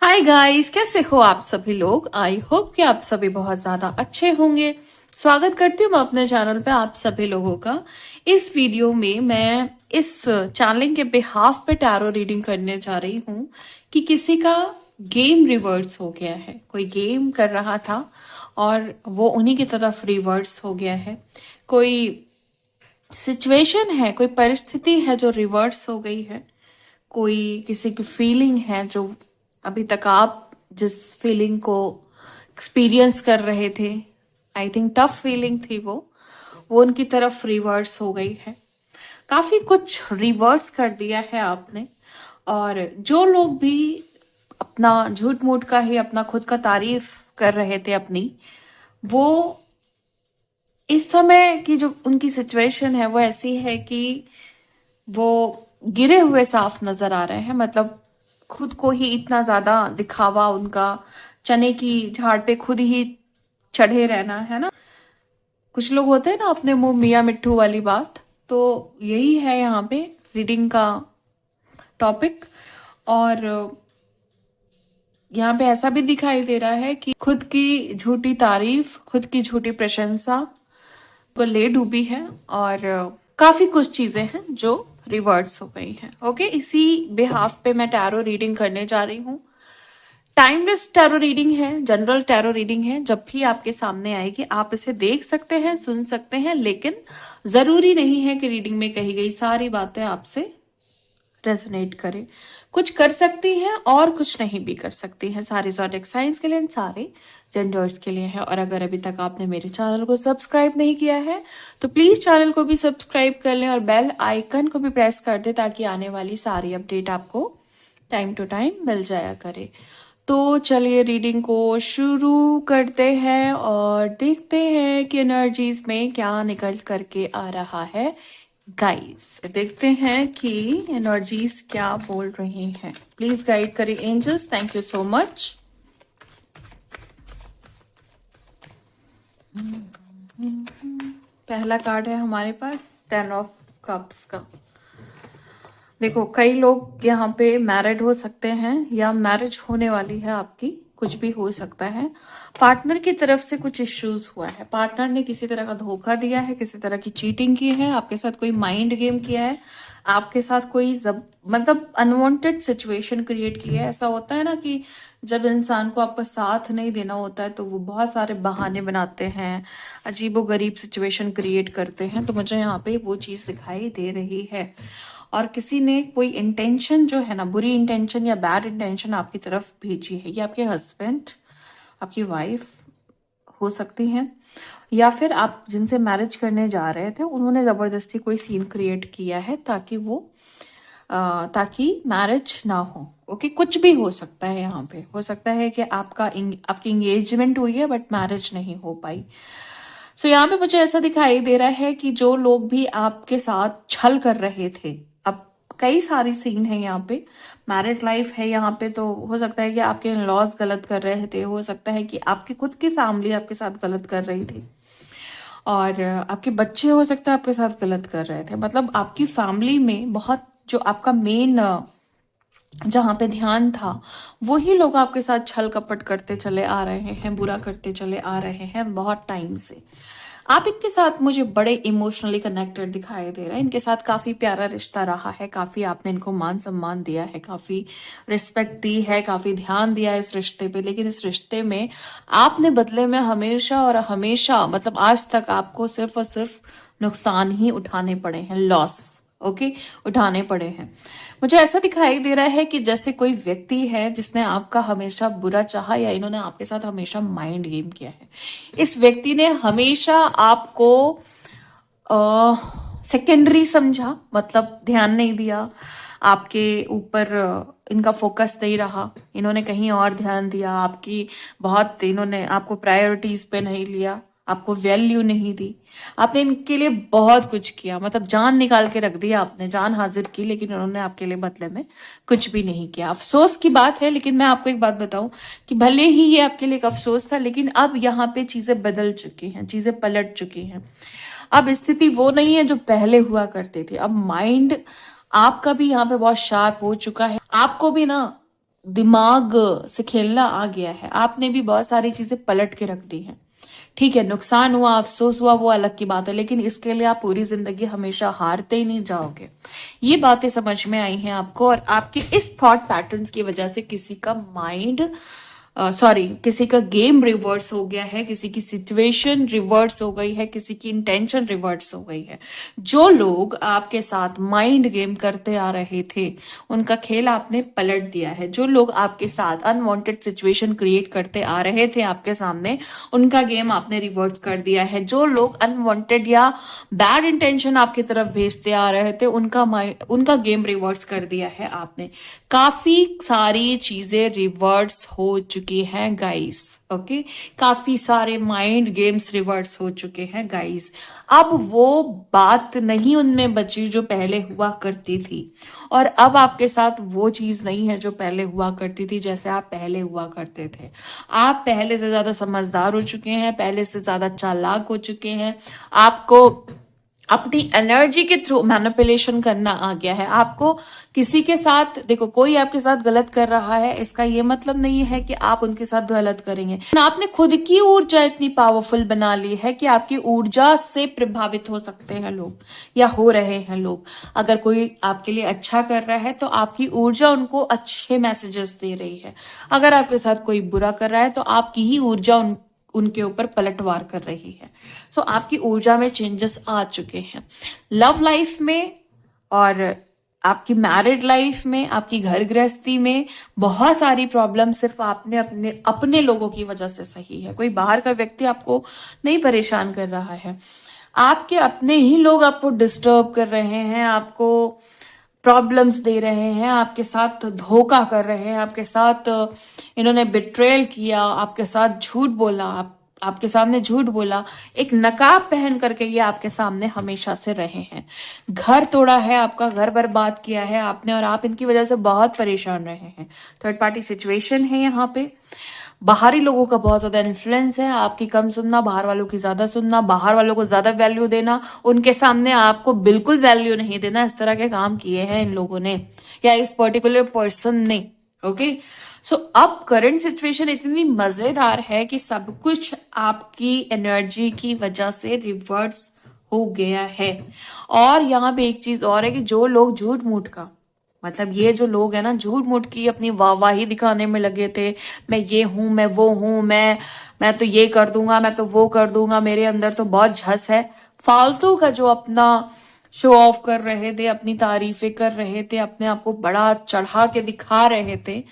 Hi guys, कैसे हो आप सभी लोग। आई होप कि आप सभी बहुत ज्यादा अच्छे होंगे। स्वागत करती हूँ मैं अपने चैनल पे आप सभी लोगों का। इस वीडियो में मैं इस चैनल के बिहाफ पे टैरो रीडिंग करने जा रही हूँ कि किसी का गेम रिवर्स हो गया है। कोई गेम कर रहा था और वो उन्हीं की तरफ रिवर्स हो गया है। कोई सिचुएशन है, कोई परिस्थिति है जो रिवर्स हो गई है। कोई किसी की फीलिंग है जो अभी तक आप जिस फीलिंग को एक्सपीरियंस कर रहे थे, आई थिंक टफ फीलिंग थी वो उनकी तरफ रिवर्स हो गई है। काफी कुछ रिवर्स कर दिया है आपने। और जो लोग भी अपना झूठ मूठ का ही अपना खुद का तारीफ कर रहे थे अपनी, वो इस समय की जो उनकी सिचुएशन है वो ऐसी है कि वो गिरे हुए साफ नजर आ रहे हैं। मतलब खुद को ही इतना ज्यादा दिखावा, उनका चने की झाड़ पे खुद ही चढ़े रहना है ना। कुछ लोग होते हैं ना अपने मुंह मियाँ मिट्ठू वाली बात, तो यही है यहाँ पे रीडिंग का टॉपिक। और यहाँ पे ऐसा भी दिखाई दे रहा है कि खुद की झूठी तारीफ, खुद की झूठी प्रशंसा को ले डूबी है। और काफी कुछ चीजें हैं जो रिवर्ट्स हो गई हैं। ओके, इसी बिहाफ पे मैं टैरो रीडिंग करने जा रही हूँ। टाइमलेस टैरो रीडिंग है, जनरल टैरो रीडिंग है। जब भी आपके सामने आएगी आप इसे देख सकते हैं, सुन सकते हैं, लेकिन जरूरी नहीं है कि रीडिंग में कही गई सारी बातें आपसे रेजोनेट करे। कुछ कर सकती हैं और कुछ नहीं भी कर सकती हैं। सारे ज़ोडिएक साइंस के लिए, सारे जेंडर्स के लिए है। और अगर अभी तक आपने मेरे चैनल को सब्सक्राइब नहीं किया है तो प्लीज चैनल को भी सब्सक्राइब कर लें और बेल आइकन को भी प्रेस कर दे, ताकि आने वाली सारी अपडेट आपको टाइम टू टाइम मिल जाया करे। तो चलिए रीडिंग को शुरू करते हैं और देखते हैं कि एनर्जीज में क्या निकल करके आ रहा है। गाइस, देखते हैं कि एनर्जीज क्या बोल रही हैं। प्लीज गाइड करें angels, thank you so much. पहला कार्ड है हमारे पास 10 ऑफ कप्स का। देखो, कई लोग यहाँ पे मैरिड हो सकते हैं या मैरिज होने वाली है आपकी, कुछ भी हो सकता है। पार्टनर की तरफ से कुछ इश्यूज हुआ है, पार्टनर ने किसी तरह का धोखा दिया है, किसी तरह की चीटिंग की है, आपके साथ कोई माइंड गेम किया है, आपके साथ कोई मतलब अनवांटेड सिचुएशन क्रिएट की है। ऐसा होता है ना कि जब इंसान को आपका साथ नहीं देना होता है तो वो बहुत सारे बहाने बनाते हैं, अजीबोगरीब सिचुएशन क्रिएट करते हैं। तो मुझे यहाँ पे वो चीज दिखाई दे रही है। और किसी ने कोई इंटेंशन जो है ना, बुरी इंटेंशन या बैड इंटेंशन आपकी तरफ भेजी है। ये आपके हस्बैंड, आपकी वाइफ हो सकती हैं, या फिर आप जिनसे मैरिज करने जा रहे थे उन्होंने जबरदस्ती कोई सीन क्रिएट किया है ताकि मैरिज ना हो। ओके, कुछ भी हो सकता है। यहाँ पे हो सकता है कि आपकी इंगेजमेंट हुई है बट मैरिज नहीं हो पाई। सो यहाँ पे मुझे ऐसा दिखाई दे रहा है कि जो लोग भी आपके साथ छल कर रहे थे, अब कई सारी सीन है यहाँ पे। मैरिड लाइफ है यहाँ पे, तो हो सकता है कि आपके इन-लॉज गलत कर रहे थे, हो सकता है कि आपकी खुद की फैमिली आपके साथ गलत कर रही थी, और आपके बच्चे हो सकता है आपके साथ गलत कर रहे थे। मतलब आपकी फैमिली में बहुत जो आपका मेन जहां पे ध्यान था, वही लोग आपके साथ छल कपट करते चले आ रहे हैं, बुरा करते चले आ रहे हैं बहुत टाइम से। आप इनके साथ मुझे बड़े इमोशनली कनेक्टेड दिखाई दे रहा है। इनके साथ काफी प्यारा रिश्ता रहा है, काफी आपने इनको मान सम्मान दिया है, काफी रिस्पेक्ट दी है, काफी ध्यान दिया है इस रिश्ते पे। लेकिन इस रिश्ते में आपने बदले में हमेशा और हमेशा, मतलब आज तक आपको सिर्फ और सिर्फ नुकसान ही उठाने पड़े हैं, लॉस उठाने पड़े हैं। मुझे ऐसा दिखाई दे रहा है कि जैसे कोई व्यक्ति है जिसने आपका हमेशा बुरा चाहा, या इन्होंने आपके साथ हमेशा माइंड गेम किया है। इस व्यक्ति ने हमेशा आपको सेकेंडरी समझा, मतलब ध्यान नहीं दिया आपके ऊपर, इनका फोकस नहीं रहा, इन्होंने कहीं और ध्यान दिया। इन्होंने आपको प्रायोरिटीज पे नहीं लिया, आपको वैल्यू नहीं दी। आपने इनके लिए बहुत कुछ किया, मतलब जान निकाल के रख दिया, आपने जान हाजिर की, लेकिन उन्होंने आपके लिए बदले में कुछ भी नहीं किया। अफसोस की बात है, लेकिन मैं आपको एक बात बताऊं कि भले ही ये आपके लिए एक अफसोस था, लेकिन अब यहाँ पे चीजें बदल चुकी हैं, चीजें पलट चुकी हैं। अब स्थिति वो नहीं है जो पहले हुआ करते थे। अब माइंड आपका भी यहाँ पे बहुत शार्प हो चुका है। आपको भी ना दिमाग से खेलना आ गया है। आपने भी बहुत सारी चीजें पलट के रख दी हैं। ठीक है, नुकसान हुआ, अफसोस हुआ, वो अलग की बात है, लेकिन इसके लिए आप पूरी जिंदगी हमेशा हारते ही नहीं जाओगे। ये बातें समझ में आई हैं आपको, और आपके इस थॉट पैटर्न्स की वजह से किसी का माइंड किसी का गेम रिवर्स हो गया है, किसी की सिचुएशन रिवर्स हो गई है, किसी की इंटेंशन रिवर्स हो गई है। जो लोग आपके साथ माइंड गेम करते आ रहे थे, उनका खेल आपने पलट दिया है। जो लोग आपके साथ अनवांटेड सिचुएशन क्रिएट करते आ रहे थे आपके सामने, उनका गेम आपने रिवर्स कर दिया है। जो लोग अनवांटेड या बैड इंटेंशन आपकी तरफ भेजते आ रहे थे, उनका गेम रिवर्स कर दिया है आपने। काफी सारी चीजें रिवर्स हो चुकी हैं गाइस। ओके, काफी सारे माइंड गेम्स रिवर्स हो चुके हैं गाइस। अब वो बात नहीं उनमें बची जो पहले हुआ करती थी, और अब आपके साथ वो चीज नहीं है जो पहले हुआ करती थी, जैसे आप पहले हुआ करते थे। आप पहले से ज्यादा समझदार हो चुके हैं, पहले से ज्यादा चालाक हो चुके हैं। आपको अपनी एनर्जी के थ्रू मैनिपुलेशन करना आ गया है। आपको किसी के साथ, देखो, कोई आपके साथ गलत कर रहा है, इसका ये मतलब नहीं है कि आप उनके साथ गलत करेंगे। आपने खुद की ऊर्जा इतनी पावरफुल बना ली है कि आपकी ऊर्जा से प्रभावित हो सकते हैं लोग, या हो रहे हैं लोग। अगर कोई आपके लिए अच्छा कर रहा है तो आपकी ऊर्जा उनको अच्छे मैसेजेस दे रही है। अगर आपके साथ कोई बुरा कर रहा है तो आपकी ही ऊर्जा उनके ऊपर पलटवार कर रही है। सो आपकी ऊर्जा में चेंजेस आ चुके हैं। लव लाइफ में और आपकी मैरिड लाइफ में, आपकी घर गृहस्थी में बहुत सारी प्रॉब्लम सिर्फ आपने अपने लोगों की वजह से सही है। कोई बाहर का व्यक्ति आपको नहीं परेशान कर रहा है, आपके अपने ही लोग आपको डिस्टर्ब कर रहे हैं, आपको प्रॉब्लम्स दे रहे हैं, आपके साथ धोखा कर रहे हैं, आपके साथ इन्होंने बिट्रेल किया, आपके साथ झूठ बोला, आपके सामने झूठ बोला, एक नकाब पहन करके ये आपके सामने हमेशा से रहे हैं। घर तोड़ा है, आपका घर बर्बाद किया है आपने, और आप इनकी वजह से बहुत परेशान रहे हैं। थर्ड पार्टी सिचुएशन है यहाँ पे। बाहरी लोगों का बहुत ज्यादा इन्फ्लुएंस है, आपकी कम सुनना, बाहर वालों की ज्यादा सुनना, बाहर वालों को ज्यादा वैल्यू देना, उनके सामने आपको बिल्कुल वैल्यू नहीं देना। इस तरह के काम किए हैं इन लोगों ने, या इस पर्टिकुलर पर्सन ने। ओके, सो अब करंट सिचुएशन इतनी मजेदार है कि सब कुछ आपकी एनर्जी की वजह से रिवर्स हो गया है। और यहाँ पे एक चीज और है कि जो लोग झूठ मूठ का, मतलब ये जो लोग हैं ना, झूठ मूठ की अपनी वाहवाही दिखाने में लगे थे, मैं ये हूं, मैं वो हूं, मैं तो ये कर दूंगा, मैं तो वो कर दूंगा, मेरे अंदर तो बहुत झस है, फालतू का जो अपना शो ऑफ कर रहे थे, अपनी तारीफें कर रहे थे, अपने आप को बड़ा चढ़ा के दिखा रहे थे,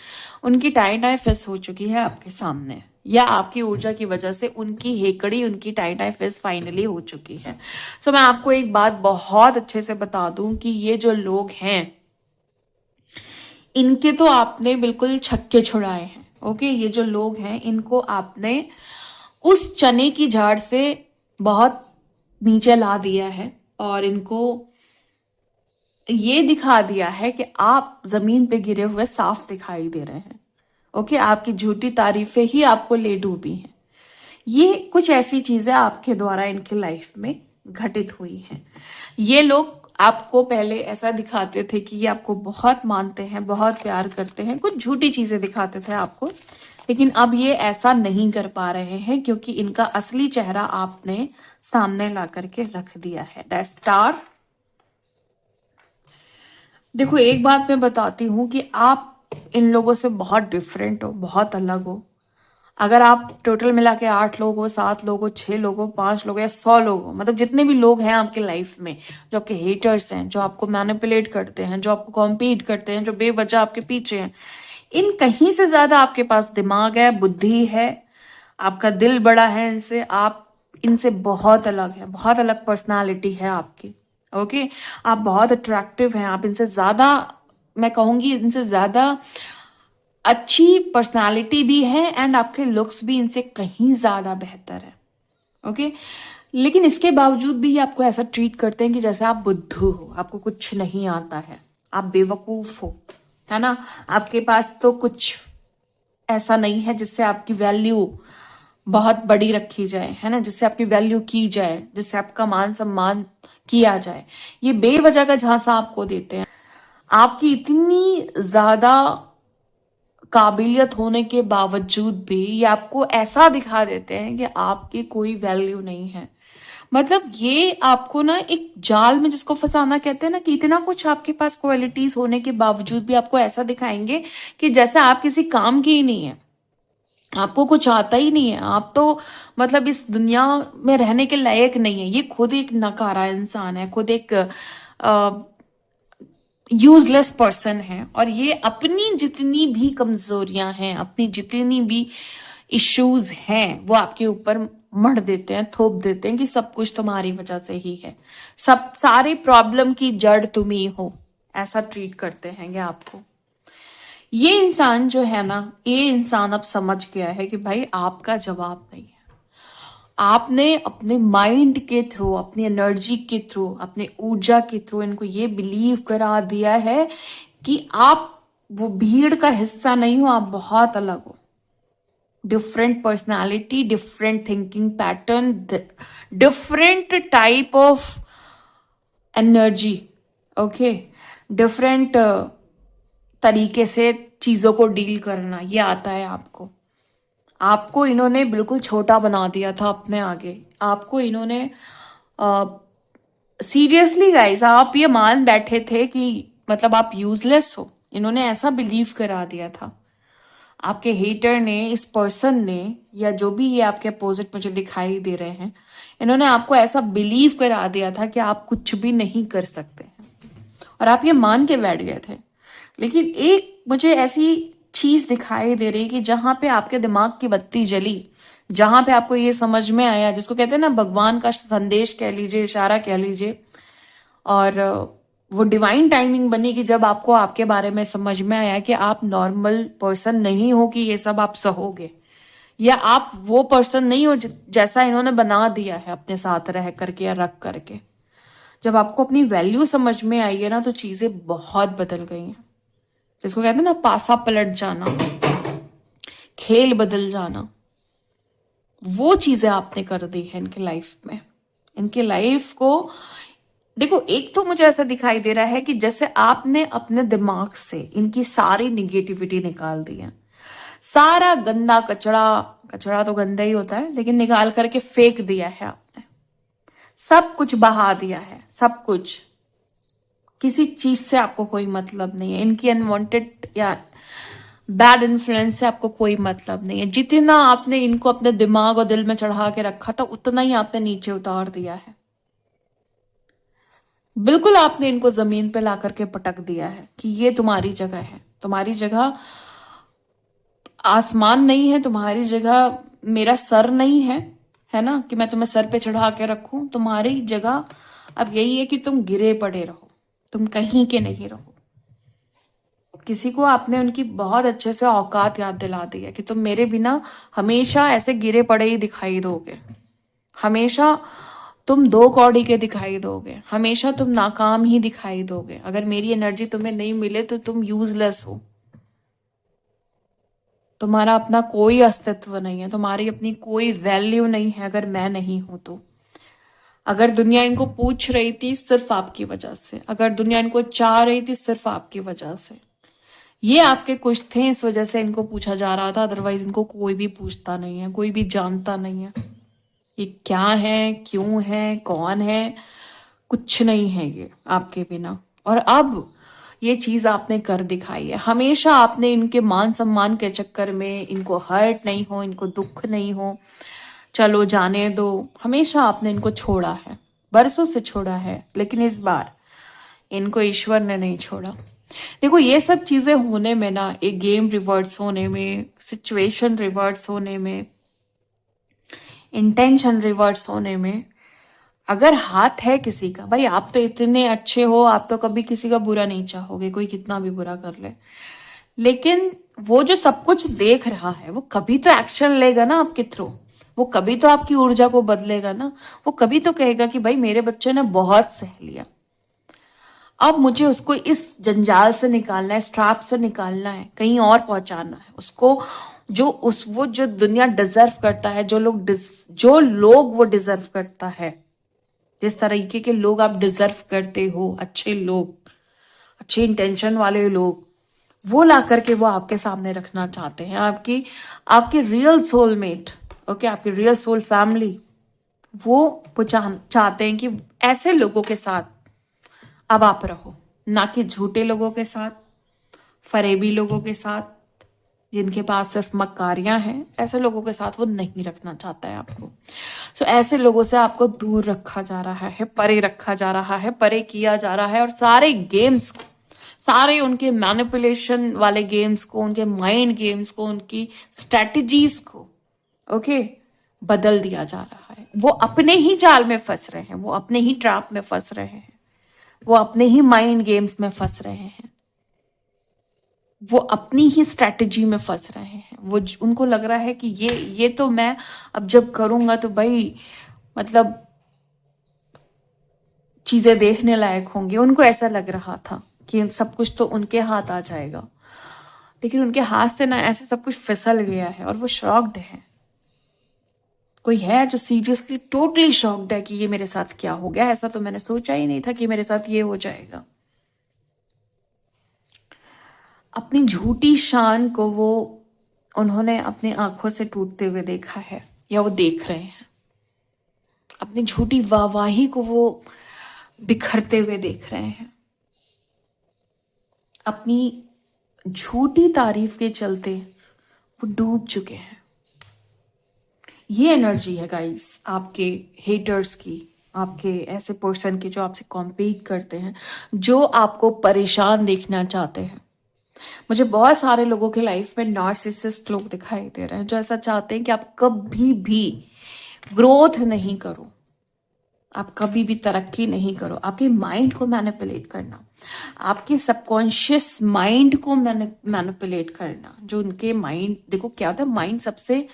उनकी टाई टाई फिस हो चुकी है आपके सामने, या आपकी ऊर्जा की वजह से उनकी हेकड़ी, उनकी टाई टाई फिस फाइनली हो चुकी है। सो मैं आपको एक बात बहुत अच्छे से बता दूं कि ये जो लोग हैं, इनके तो आपने बिल्कुल छक्के छुड़ाए हैं। ओके, ये जो लोग हैं, इनको आपने उस चने की झाड़ से बहुत नीचे ला दिया है, और इनको ये दिखा दिया है कि आप जमीन पे गिरे हुए साफ दिखाई दे रहे हैं। ओके, आपकी झूठी तारीफें ही आपको ले डूबी हैं। ये कुछ ऐसी चीजें आपके द्वारा इनकी लाइफ में घटित हुई हैं। ये लोग आपको पहले ऐसा दिखाते थे कि ये आपको बहुत मानते हैं, बहुत प्यार करते हैं, कुछ झूठी चीजें दिखाते थे आपको, लेकिन अब ये ऐसा नहीं कर पा रहे हैं क्योंकि इनका असली चेहरा आपने सामने ला करके रख दिया है। The star. देखो, एक बात मैं बताती हूँ कि आप इन लोगों से बहुत डिफरेंट हो, बहुत अलग हो। अगर आप टोटल मिला के 8 लोग हो, 7 लोग हो, 6 लोग हो, 5 लोग हो, या 100 लोग हो, मतलब जितने भी लोग हैं आपके लाइफ में, जो आपके हेटर्स हैं, जो आपको मैनिपुलेट करते हैं, जो आपको कॉम्पीट करते हैं, जो बेवजह आपके पीछे हैं, इन कहीं से ज्यादा आपके पास दिमाग है, बुद्धि है, आपका दिल बड़ा है इनसे। आप इनसे बहुत अलग है, बहुत अलग पर्सनालिटी है आपकी। ओके, आप बहुत अट्रैक्टिव हैं, आप इनसे ज्यादा, मैं कहूंगी इनसे ज्यादा अच्छी पर्सनालिटी भी है, एंड आपके लुक्स भी इनसे कहीं ज्यादा बेहतर है। ओके, लेकिन इसके बावजूद भी ये आपको ऐसा ट्रीट करते हैं कि जैसे आप बुद्धू हो, आपको कुछ नहीं आता है, आप बेवकूफ हो, है ना। आपके पास तो कुछ ऐसा नहीं है जिससे आपकी वैल्यू बहुत बड़ी रखी जाए, है ना, जिससे आपकी वैल्यू की जाए, जिससे आपका मान सम्मान किया जाए। ये बेवजह का झांसा आपको देते हैं। आपकी इतनी ज्यादा काबिलियत होने के बावजूद भी ये आपको ऐसा दिखा देते हैं कि आपकी कोई वैल्यू नहीं है। मतलब ये आपको ना एक जाल में जिसको फंसाना कहते हैं ना, कि इतना कुछ आपके पास क्वालिटीज होने के बावजूद भी आपको ऐसा दिखाएंगे कि जैसे आप किसी काम की ही नहीं है, आपको कुछ आता ही नहीं है, आप तो मतलब इस दुनिया में रहने के लायक नहीं है। ये खुद एक नकारा इंसान है, खुद एक यूजलेस पर्सन है, और ये अपनी जितनी भी कमजोरियां हैं, अपनी जितनी भी इश्यूज हैं, वो आपके ऊपर मढ़ देते हैं, थोप देते हैं कि सब कुछ तुम्हारी वजह से ही है, सब सारी प्रॉब्लम की जड़ तुम ही हो, ऐसा ट्रीट करते हैं ये आपको। ये इंसान जो है ना, ये इंसान अब समझ गया है कि भाई आपका जवाब नहीं है। आपने अपने माइंड के थ्रू, अपनी एनर्जी के थ्रू, अपने ऊर्जा के थ्रू इनको ये बिलीव करा दिया है कि आप वो भीड़ का हिस्सा नहीं हो, आप बहुत अलग हो। Different personality, different thinking pattern, different type of energy, okay, different तरीके से चीजों को डील करना, ये आता है आपको। आपको इन्होंने बिल्कुल छोटा बना दिया था अपने आगे। आपको इन्होंने सीरियसली गाइस, आप ये मान बैठे थे कि मतलब आप यूजलेस हो। इन्होंने ऐसा बिलीव करा दिया था आपके हेटर ने, इस पर्सन ने, या जो भी ये आपके अपोजिट मुझे दिखाई दे रहे हैं, इन्होंने आपको ऐसा बिलीव करा दिया था कि आप कुछ भी नहीं कर सकते हैं, और आप ये मान के बैठ गए थे। लेकिन एक मुझे ऐसी चीज दिखाई दे रही कि जहां पे आपके दिमाग की बत्ती जली, जहां पे आपको ये समझ में आया, जिसको कहते हैं ना भगवान का संदेश कह लीजिए, इशारा कह लीजिए, और वो डिवाइन टाइमिंग बनी कि जब आपको आपके बारे में समझ में आया कि आप नॉर्मल पर्सन नहीं हो कि ये सब आप सहोगे, या आप वो पर्सन नहीं हो जैसा इन्होंने बना दिया है अपने साथ रह करके या रख करके। जब आपको अपनी वैल्यू समझ में आई है ना, तो चीजें बहुत बदल गई हैं। जिसको कहते हैं ना पासा पलट जाना, खेल बदल जाना, वो चीजें आपने कर दी है इनके लाइफ में। इनके लाइफ को देखो, एक तो मुझे ऐसा दिखाई दे रहा है कि जैसे आपने अपने दिमाग से इनकी सारी निगेटिविटी निकाल दी है, सारा गंदा कचरा, कचरा तो गंदा ही होता है, लेकिन निकाल करके फेंक दिया है आपने, सब कुछ बहा दिया है, सब कुछ। किसी चीज से आपको कोई मतलब नहीं है, इनकी अनवांटेड या बैड इन्फ्लुएंस से आपको कोई मतलब नहीं है। जितना आपने इनको अपने दिमाग और दिल में चढ़ा के रखा था, उतना ही आपने नीचे उतार दिया है। बिल्कुल आपने इनको जमीन पे ला करके पटक दिया है कि ये तुम्हारी जगह है, तुम्हारी जगह आसमान नहीं है, तुम्हारी जगह मेरा सर नहीं है, है ना, कि मैं तुम्हें सर पे चढ़ा के रखूं। तुम्हारी जगह अब यही है कि तुम गिरे पड़े रहो, तुम कहीं के नहीं रहो। किसी को आपने उनकी बहुत अच्छे से औकात याद दिला दी है कि तुम मेरे बिना हमेशा ऐसे गिरे पड़े ही दिखाई दोगे, हमेशा तुम दो कौड़ी के दिखाई दोगे, हमेशा तुम नाकाम ही दिखाई दोगे। अगर मेरी एनर्जी तुम्हें नहीं मिले तो तुम यूजलेस हो, तुम्हारा अपना कोई अस्तित्व नहीं है, तुम्हारी अपनी कोई वैल्यू नहीं है अगर मैं नहीं हूं तो। अगर दुनिया इनको पूछ रही थी सिर्फ आपकी वजह से, अगर दुनिया इनको चाह रही थी सिर्फ आपकी वजह से। ये आपके कुछ थे, इस वजह से इनको पूछा जा रहा था, अदरवाइज इनको कोई भी पूछता नहीं है, कोई भी जानता नहीं है ये क्या है, क्यों है, कौन है, कुछ नहीं है ये आपके बिना। और अब ये चीज आपने कर दिखाई है। हमेशा आपने इनके मान सम्मान के चक्कर में, इनको हर्ट नहीं हो, इनको दुख नहीं हो, चलो जाने दो, हमेशा आपने इनको छोड़ा है, बरसों से छोड़ा है। लेकिन इस बार इनको ईश्वर ने नहीं छोड़ा। देखो, ये सब चीजें होने में ना, एक गेम रिवर्ट्स होने में, सिचुएशन रिवर्ट्स होने में, इंटेंशन रिवर्ट्स होने में, अगर हाथ है किसी का, भाई आप तो इतने अच्छे हो, आप तो कभी किसी का बुरा नहीं चाहोगे, कोई कितना भी बुरा कर ले। लेकिन वो जो सब कुछ देख रहा है, वो कभी तो एक्शन लेगा ना आपके थ्रू, वो कभी तो आपकी ऊर्जा को बदलेगा ना, वो कभी तो कहेगा कि भाई मेरे बच्चे ने बहुत सह लिया, अब मुझे उसको इस जंजाल से निकालना है, इस ट्रैप से निकालना है, कहीं और पहुंचाना है उसको, वो जो दुनिया डिजर्व करता है, जो लोग वो डिजर्व करता है, जिस तरीके के लोग आप डिजर्व करते हो, अच्छे लोग, अच्छे इंटेंशन वाले लोग, वो ला करके वो आपके सामने रखना चाहते हैं। आपकी आपके रियल सोलमेट, ओके, आपकी रियल सोल फैमिली, वो चाहते हैं कि ऐसे लोगों के साथ अब आप रहो, ना कि झूठे लोगों के साथ, फरेबी लोगों के साथ, जिनके पास सिर्फ मक्कारियां हैं। ऐसे लोगों के साथ वो नहीं रखना चाहता है आपको। सो ऐसे लोगों से आपको दूर रखा जा रहा है, परे रखा जा रहा है, परे किया जा रहा है, और सारे गेम्स को, सारे उनके मैनिपुलेशन वाले गेम्स को, उनके माइंड गेम्स को, उनकी स्ट्रेटजीज को, ओके, बदल दिया जा रहा है। वो अपने ही जाल में फंस रहे हैं, वो अपने ही ट्रैप में फंस रहे हैं, वो अपने ही माइंड गेम्स में फंस रहे हैं, वो अपनी ही स्ट्रैटेजी में फंस रहे हैं। उनको लग रहा है कि ये तो मैं अब जब करूंगा तो भाई मतलब चीजें देखने लायक होंगी। उनको ऐसा लग रहा था कि सब कुछ तो उनके हाथ आ जाएगा, लेकिन उनके हाथ से ना ऐसे सब कुछ फिसल गया है और वो शॉक्ड है। कोई है जो सीरियसली टोटली शॉक्ड है कि ये मेरे साथ क्या हो गया, ऐसा तो मैंने सोचा ही नहीं था कि मेरे साथ ये हो जाएगा। अपनी झूठी शान को उन्होंने अपनी आंखों से टूटते हुए देखा है, या वो देख रहे हैं। अपनी झूठी वाहवाही को वो बिखरते हुए देख रहे हैं। अपनी झूठी तारीफ के चलते वो डूब चुके हैं। ये एनर्जी है गाइस आपके हेटर्स की, आपके ऐसे पर्सन की जो आपसे कॉम्पीट करते हैं, जो आपको परेशान देखना चाहते हैं। मुझे बहुत सारे लोगों के लाइफ में नार्सिसिस्ट लोग दिखाई दे रहे हैं, जो ऐसा चाहते हैं कि आप कभी भी ग्रोथ नहीं करो, आप कभी भी तरक्की नहीं करो। आपके माइंड को मैनिपुलेट करना, आपके सबकॉन्शियस माइंड को मैनिपुलेट करना। जो उनके माइंड, देखो क्या होता है, माइंड सबसे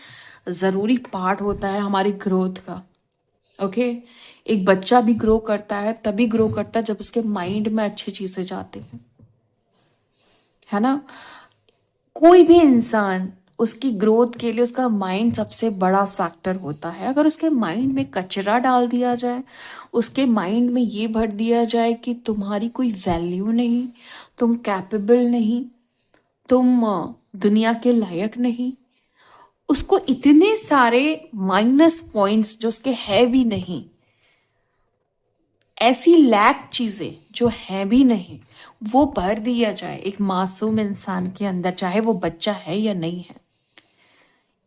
जरूरी पार्ट होता है हमारी ग्रोथ का, ओके। एक बच्चा भी ग्रो करता है, तभी ग्रो करता है जब उसके माइंड में अच्छी चीजें जाती हैं, है ना। कोई भी इंसान, उसकी ग्रोथ के लिए उसका माइंड सबसे बड़ा फैक्टर होता है। अगर उसके माइंड में कचरा डाल दिया जाए, उसके माइंड में ये भर दिया जाए कि तुम्हारी कोई वैल्यू नहीं, तुम कैपेबल नहीं, तुम दुनिया के लायक नहीं, उसको इतने सारे माइनस पॉइंट्स जो उसके है भी नहीं, ऐसी लैक चीजें जो है भी नहीं, वो भर दिया जाए एक मासूम इंसान के अंदर, चाहे वो बच्चा है या नहीं है।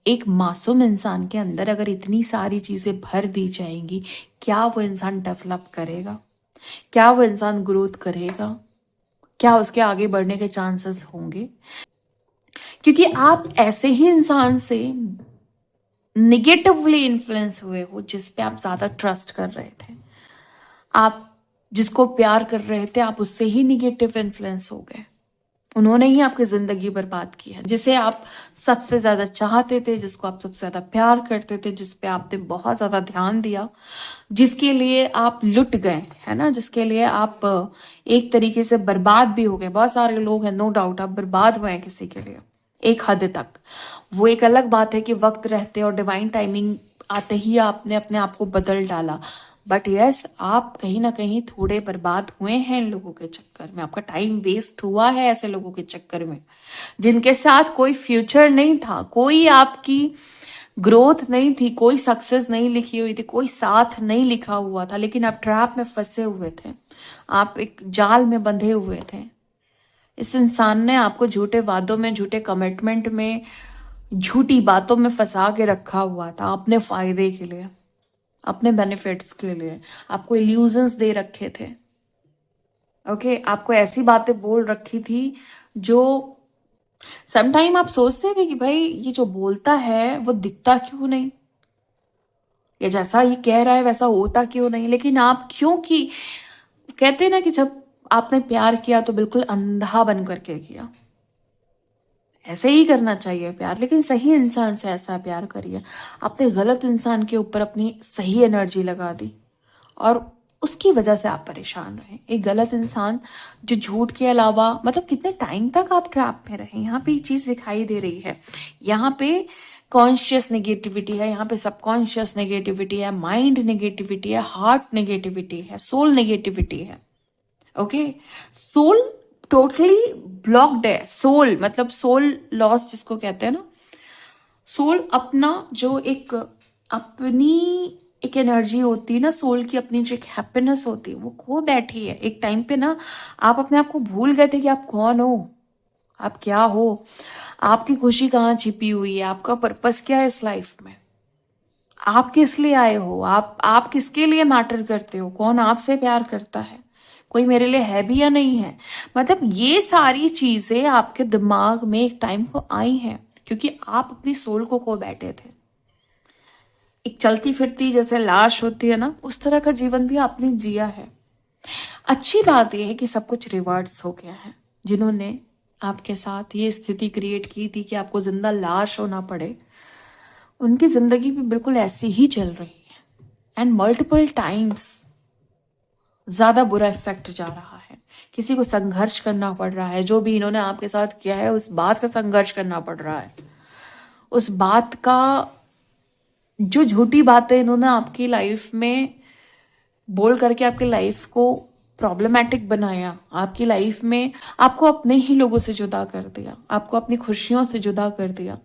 एक मासूम इंसान के अंदर अगर इतनी सारी चीजें भर दी जाएंगी, क्या वो इंसान डेवलप करेगा? क्या वो इंसान ग्रोथ करेगा? क्या उसके आगे बढ़ने के चांसेस होंगे? क्योंकि आप ऐसे ही इंसान से निगेटिवली इन्फ्लुएंस हुए हो, जिस पे आप ज्यादा ट्रस्ट कर रहे थे। आप जिसको प्यार कर रहे थे, आप उससे ही निगेटिव इन्फ्लुएंस हो गए। उन्होंने ही आपकी जिंदगी बर्बाद की है। जिसे आप सबसे ज्यादा चाहते थे, जिसको आप सबसे ज्यादा प्यार करते थे, जिस पे आपने बहुत ज्यादा ध्यान दिया, जिसके लिए आप लुट गए, है ना, जिसके लिए आप एक तरीके से बर्बाद भी हो गए। बहुत सारे लोग हैं, नो डाउट, आप बर्बाद हुए हैं किसी के लिए एक हद तक। वो एक अलग बात है कि वक्त रहते और डिवाइन टाइमिंग आते ही आपने अपने आप को बदल डाला। बट यस, आप कहीं ना कहीं थोड़े बर्बाद हुए हैं इन लोगों के चक्कर में। आपका टाइम वेस्ट हुआ है ऐसे लोगों के चक्कर में, जिनके साथ कोई फ्यूचर नहीं था, कोई आपकी ग्रोथ नहीं थी, कोई सक्सेस नहीं लिखी हुई थी, कोई साथ नहीं लिखा हुआ था, लेकिन आप ट्रैप में फंसे हुए थे, आप एक जाल में बंधे हुए थे। इस इंसान ने आपको झूठे वादों में, झूठे कमिटमेंट में, झूठी बातों में फंसा के रखा हुआ था अपने फायदे के लिए, अपने बेनिफिट्स के लिए। आपको इल्यूजन्स दे रखे थे, ओके। आपको ऐसी बातें बोल रखी थी जो समटाइम आप सोचते थे कि भाई ये जो बोलता है वो दिखता क्यों नहीं, ये जैसा ये कह रहा है वैसा होता क्यों नहीं। लेकिन आप, क्योंकि कहते हैं ना कि जब आपने प्यार किया तो बिल्कुल अंधा बन करके किया। ऐसे ही करना चाहिए प्यार, लेकिन सही इंसान से ऐसा प्यार करिए। आपने गलत इंसान के ऊपर अपनी सही एनर्जी लगा दी और उसकी वजह से आप परेशान रहे। एक गलत इंसान जो झूठ के अलावा, मतलब कितने टाइम तक आप ट्रैप में रहे। यहाँ पे एक चीज दिखाई दे रही है, यहाँ पे कॉन्शियस नेगेटिविटी है, यहाँ पे सबकॉन्शियस नेगेटिविटी है, माइंड नेगेटिविटी है, हार्ट नेगेटिविटी है, सोल नेगेटिविटी है, ओके। सोल टोटली ब्लॉक्ड है। सोल मतलब सोल लॉस जिसको कहते हैं ना, सोल अपना जो एक अपनी एक एनर्जी होती है ना, सोल की अपनी जो एक हैप्पीनेस होती है वो खो बैठी है। एक टाइम पे ना आप अपने आप को भूल गए थे कि आप कौन हो, आप क्या हो, आपकी खुशी कहाँ छिपी हुई है, आपका पर्पस क्या है इस लाइफ में, आप किस लिए आए हो, आप किसके लिए मैटर करते हो, कौन आपसे प्यार करता है, कोई मेरे लिए है भी या नहीं है। मतलब ये सारी चीजें आपके दिमाग में एक टाइम को आई हैं क्योंकि आप अपनी सोल को खो बैठे थे। एक चलती फिरती जैसे लाश होती है ना, उस तरह का जीवन भी आपने जिया है। अच्छी बात यह है कि सब कुछ रिवर्स हो गया है। जिन्होंने आपके साथ ये स्थिति क्रिएट की थी कि आपको जिंदा लाश होना पड़े, उनकी जिंदगी भी बिल्कुल ऐसी ही चल रही है एंड मल्टीपल टाइम्स ज्यादा बुरा इफेक्ट जा रहा है। किसी को संघर्ष करना पड़ रहा है, जो भी इन्होंने आपके साथ किया है उस बात का संघर्ष करना पड़ रहा है, उस बात का जो झूठी बातें इन्होंने आपकी लाइफ में बोल करके आपकी लाइफ को प्रॉब्लमेटिक बनाया, आपकी लाइफ में आपको अपने ही लोगों से जुदा कर दिया, आपको अपनी खुशियों से जुदा कर दिया।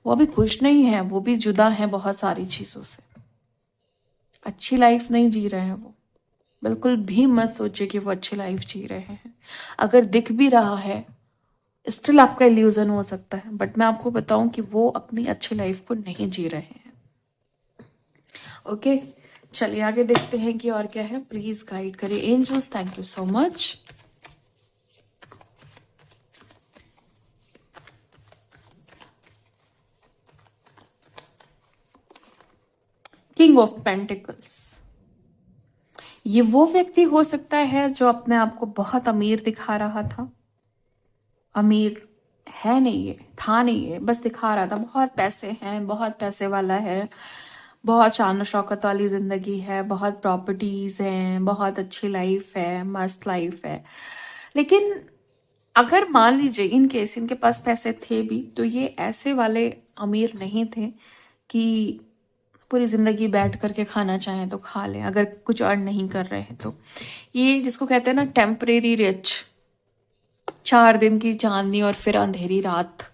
वो अभी खुश नहीं है, वो भी जुदा है बहुत सारी चीजों से। अच्छी लाइफ नहीं जी रहे हैं वो। बिल्कुल भी मत सोचिए कि वो अच्छी लाइफ जी रहे हैं। अगर दिख भी रहा है स्टिल आपका इल्यूजन हो सकता है, बट मैं आपको बताऊं कि वो अपनी अच्छी लाइफ को नहीं जी रहे हैं। ओके, चलिए आगे देखते हैं कि और क्या है। प्लीज गाइड करिए angels, thank you so much. King of pentacles, ये वो व्यक्ति हो सकता है जो अपने आप को बहुत अमीर दिखा रहा था। अमीर है नहीं, ये था नहीं, ये बस दिखा रहा था बहुत पैसे हैं, बहुत पैसे वाला है, बहुत शान शौकत वाली जिंदगी है, बहुत प्रॉपर्टीज हैं, बहुत अच्छी लाइफ है, मस्त लाइफ है। लेकिन अगर मान लीजिए इन केस इनके पास पैसे थे भी, तो ये ऐसे वाले अमीर नहीं थे कि पूरी जिंदगी बैठ करके खाना चाहें तो खा लें अगर कुछ अर्न नहीं कर रहे हैं तो। ये जिसको कहते हैं ना टेम्परेरी रिच, 4 दिन की चांदनी और फिर अंधेरी रात,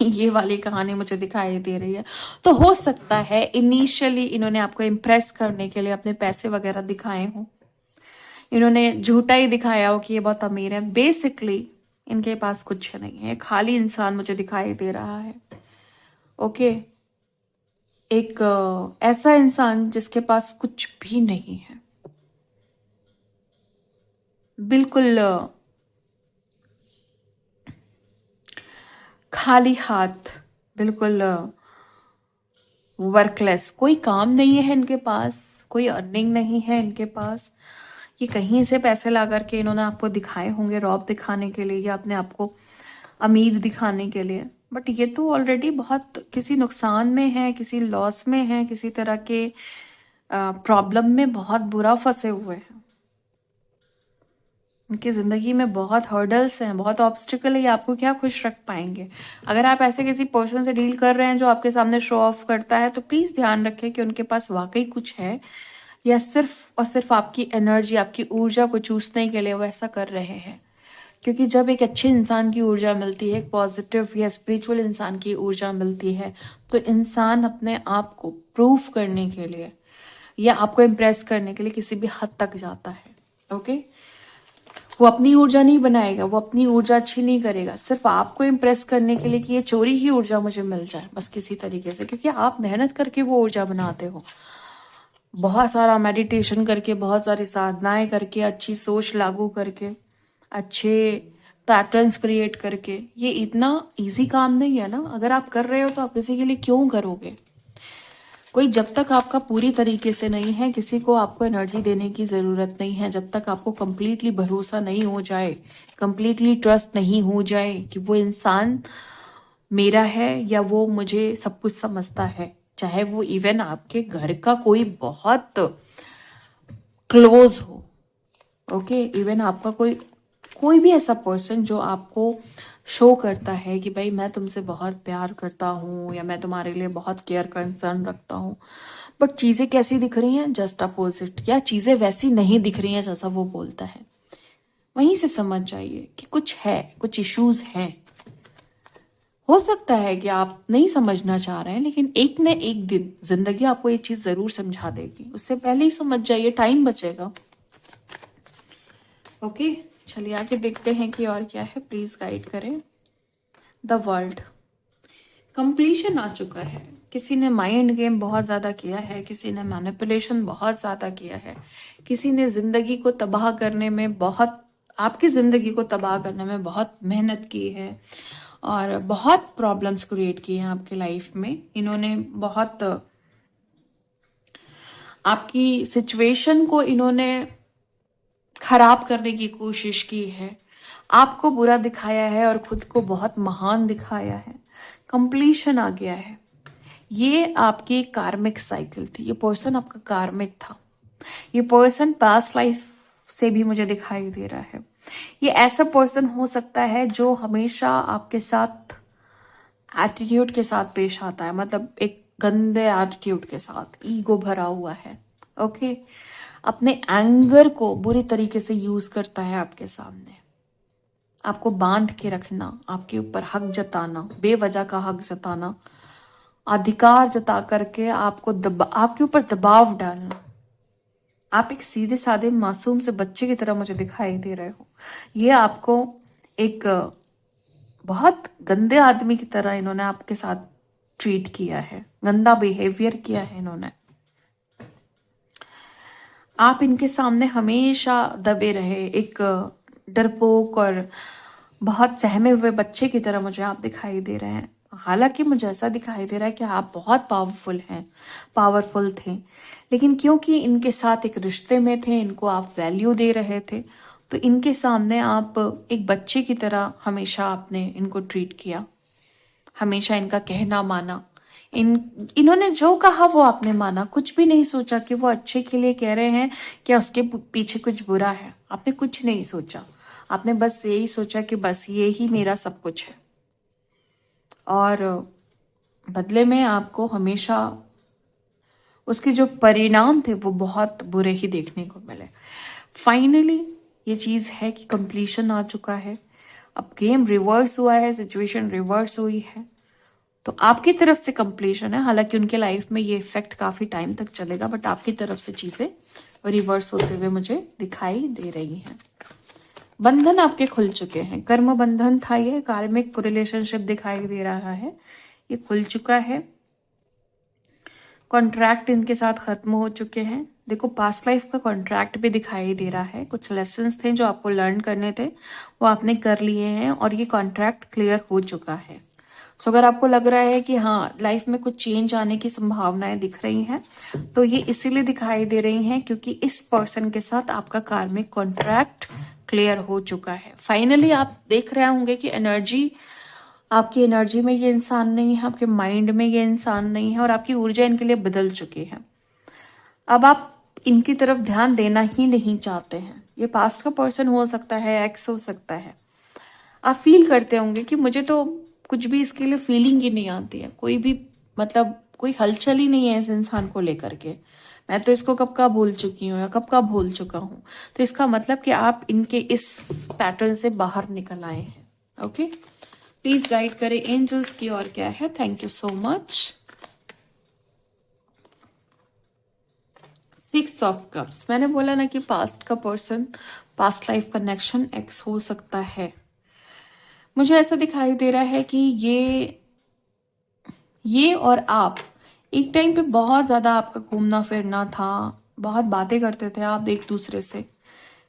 ये वाली कहानी मुझे दिखाई दे रही है। तो हो सकता है इनिशियली इन्होंने आपको इम्प्रेस करने के लिए अपने पैसे वगैरह दिखाए हों, इन्होंने झूठा ही दिखाया हो कि ये बहुत अमीर है। बेसिकली इनके पास कुछ नहीं है, खाली इंसान मुझे दिखाई दे रहा है। ओके, एक ऐसा इंसान जिसके पास कुछ भी नहीं है, बिल्कुल खाली हाथ, बिल्कुल वर्कलेस, कोई काम नहीं है इनके पास, कोई अर्निंग नहीं है इनके पास। ये कहीं से पैसे ला करके इन्होंने आपको दिखाए होंगे रौब दिखाने के लिए या अपने आप को अमीर दिखाने के लिए, बट ये तो ऑलरेडी बहुत किसी नुकसान में है, किसी लॉस में है, किसी तरह के प्रॉब्लम में बहुत बुरा फंसे हुए हैं। उनकी जिंदगी में बहुत हर्डल्स हैं, बहुत ऑब्स्टिकल है। ये आपको क्या खुश रख पाएंगे। अगर आप ऐसे किसी पर्सन से डील कर रहे हैं जो आपके सामने शो ऑफ करता है, तो प्लीज ध्यान रखें कि उनके पास वाकई कुछ है या सिर्फ और सिर्फ आपकी एनर्जी, आपकी ऊर्जा को चूसने के लिए वो ऐसा कर रहे हैं। क्योंकि जब एक अच्छे इंसान की ऊर्जा मिलती है, एक पॉजिटिव या स्पिरिचुअल इंसान की ऊर्जा मिलती है, तो इंसान अपने आप को प्रूफ करने के लिए या आपको इम्प्रेस करने के लिए किसी भी हद तक जाता है। ओके, वो अपनी ऊर्जा नहीं बनाएगा, वो अपनी ऊर्जा अच्छी नहीं करेगा सिर्फ आपको इम्प्रेस करने के लिए कि ये चोरी ही ऊर्जा मुझे मिल जाए, बस किसी तरीके से। क्योंकि आप मेहनत करके वो ऊर्जा बनाते हो, बहुत सारा मेडिटेशन करके, बहुत सारी साधनाएं करके, अच्छी सोच लागू करके, अच्छे पैटर्न्स क्रिएट करके। ये इतना इजी काम नहीं है ना। अगर आप कर रहे हो तो आप किसी के लिए क्यों करोगे। कोई जब तक आपका पूरी तरीके से नहीं है, किसी को आपको एनर्जी देने की जरूरत नहीं है। जब तक आपको कंप्लीटली भरोसा नहीं हो जाए, कंप्लीटली ट्रस्ट नहीं हो जाए कि वो इंसान मेरा है या वो मुझे सब कुछ समझता है, चाहे वो इवन आपके घर का कोई बहुत क्लोज हो। ओके, इवन आपका कोई भी ऐसा पर्सन जो आपको शो करता है कि भाई मैं तुमसे बहुत प्यार करता हूँ या मैं तुम्हारे लिए बहुत केयर कंसर्न रखता हूँ, बट चीजें कैसी दिख रही हैं, जस्ट अपोजिट, या चीजें वैसी नहीं दिख रही हैं जैसा वो बोलता है। वहीं से समझ जाइए कि कुछ है, कुछ इश्यूज हैं। हो सकता है कि आप नहीं समझना चाह रहे हैं, लेकिन एक न एक दिन जिंदगी आपको ये चीज जरूर समझा देगी। उससे पहले ही समझ जाइए, टाइम बचेगा। ओके, चलिए आगे देखते हैं कि और क्या है। प्लीज गाइड करें। द वर्ल्ड, कंप्लीशन आ चुका है। किसी ने माइंड गेम बहुत ज्यादा किया है, किसी ने मैनिपुलेशन बहुत ज्यादा किया है, किसी ने जिंदगी को तबाह करने में बहुत, आपकी जिंदगी को तबाह करने में बहुत मेहनत की है और बहुत प्रॉब्लम्स क्रिएट की हैं आपकी लाइफ में। इन्होंने बहुत आपकी सिचुएशन को इन्होंने खराब करने की कोशिश की है, आपको बुरा दिखाया है और खुद को बहुत महान दिखाया है। कंप्लीशन आ गया है। ये आपकी कार्मिक साइकिल थी। ये पर्सन आपका कार्मिक था। ये पर्सन पास्ट लाइफ से भी मुझे दिखाई दे रहा है। ये ऐसा पर्सन हो सकता है जो हमेशा आपके साथ एटीट्यूड के साथ पेश आता है, मतलब एक गंदे एटीट्यूड के साथ, ईगो भरा हुआ है। ओके, अपने एंगर को बुरी तरीके से यूज करता है आपके सामने, आपको बांध के रखना, आपके ऊपर हक जताना, बेवजह का हक जताना, अधिकार जता करके आपको आपके ऊपर दबाव डालना। आप एक सीधे साधे मासूम से बच्चे की तरह मुझे दिखाई दे रहे हो। ये आपको एक बहुत गंदे आदमी की तरह इन्होंने आपके साथ ट्रीट किया है, गंदा बिहेवियर किया है इन्होंने। आप इनके सामने हमेशा दबे रहे, एक डरपोक और बहुत सहमे हुए बच्चे की तरह मुझे आप दिखाई दे रहे हैं। हालांकि मुझे ऐसा दिखाई दे रहा है कि आप बहुत पावरफुल थे, लेकिन क्योंकि इनके साथ एक रिश्ते में थे, इनको आप वैल्यू दे रहे थे, तो इनके सामने आप एक बच्चे की तरह हमेशा आपने इनको ट्रीट किया, हमेशा इनका कहना माना। इन्होंने जो कहा वो आपने माना, कुछ भी नहीं सोचा कि वो अच्छे के लिए कह रहे हैं, क्या उसके पीछे कुछ बुरा है। आपने कुछ नहीं सोचा, आपने बस यही सोचा कि बस ये ही मेरा सब कुछ है। और बदले में आपको हमेशा उसके जो परिणाम थे वो बहुत बुरे ही देखने को मिले। फाइनली ये चीज है कि कंप्लीशन आ चुका है। अब गेम रिवर्स हुआ है, सिचुएशन रिवर्स हुई है, तो आपकी तरफ से कंप्लीशन है। हालांकि उनके लाइफ में ये इफेक्ट काफी टाइम तक चलेगा, बट आपकी तरफ से चीजें रिवर्स होते हुए मुझे दिखाई दे रही हैं। बंधन आपके खुल चुके हैं। कर्म बंधन था, ये कार्मिक रिलेशनशिप दिखाई दे रहा है, ये खुल चुका है। कॉन्ट्रैक्ट इनके साथ खत्म हो चुके हैं। देखो, पास्ट लाइफ का कॉन्ट्रैक्ट भी दिखाई दे रहा है। कुछ लेसन्स थे जो आपको लर्न करने थे, वो आपने कर लिए हैं और ये कॉन्ट्रैक्ट क्लियर हो चुका है। सो अगर आपको लग रहा है कि हाँ, लाइफ में कुछ चेंज आने की संभावनाएं दिख रही हैं, तो ये इसीलिए दिखाई दे रही हैं क्योंकि इस पर्सन के साथ आपका कार्मिक कॉन्ट्रैक्ट क्लियर हो चुका है। फाइनली आप देख रहे होंगे कि आपकी एनर्जी में ये इंसान नहीं है, आपके माइंड में ये इंसान नहीं है और आपकी ऊर्जा इनके लिए बदल चुकी है। अब आप इनकी तरफ ध्यान देना ही नहीं चाहते हैं। ये पास्ट का पर्सन हो सकता है, एक्स हो सकता है। आप फील करते होंगे कि मुझे तो कुछ भी इसके लिए फीलिंग ही नहीं आती है, कोई भी मतलब कोई हलचल ही नहीं है इस इंसान को लेकर के, मैं तो इसको कब का भूल चुकी हूँ या कब का भूल चुका हूँ। तो इसका मतलब कि आप इनके इस पैटर्न से बाहर निकल आए हैं। ओके, प्लीज गाइड करें एंजल्स की और क्या है। Thank you so much. 6 of cups, मैंने बोला ना कि पास्ट का person, past life connection x हो सकता है। मुझे ऐसा दिखाई दे रहा है कि ये और आप एक टाइम पे बहुत ज्यादा आपका घूमना फिरना था, बहुत बातें करते थे आप एक दूसरे से,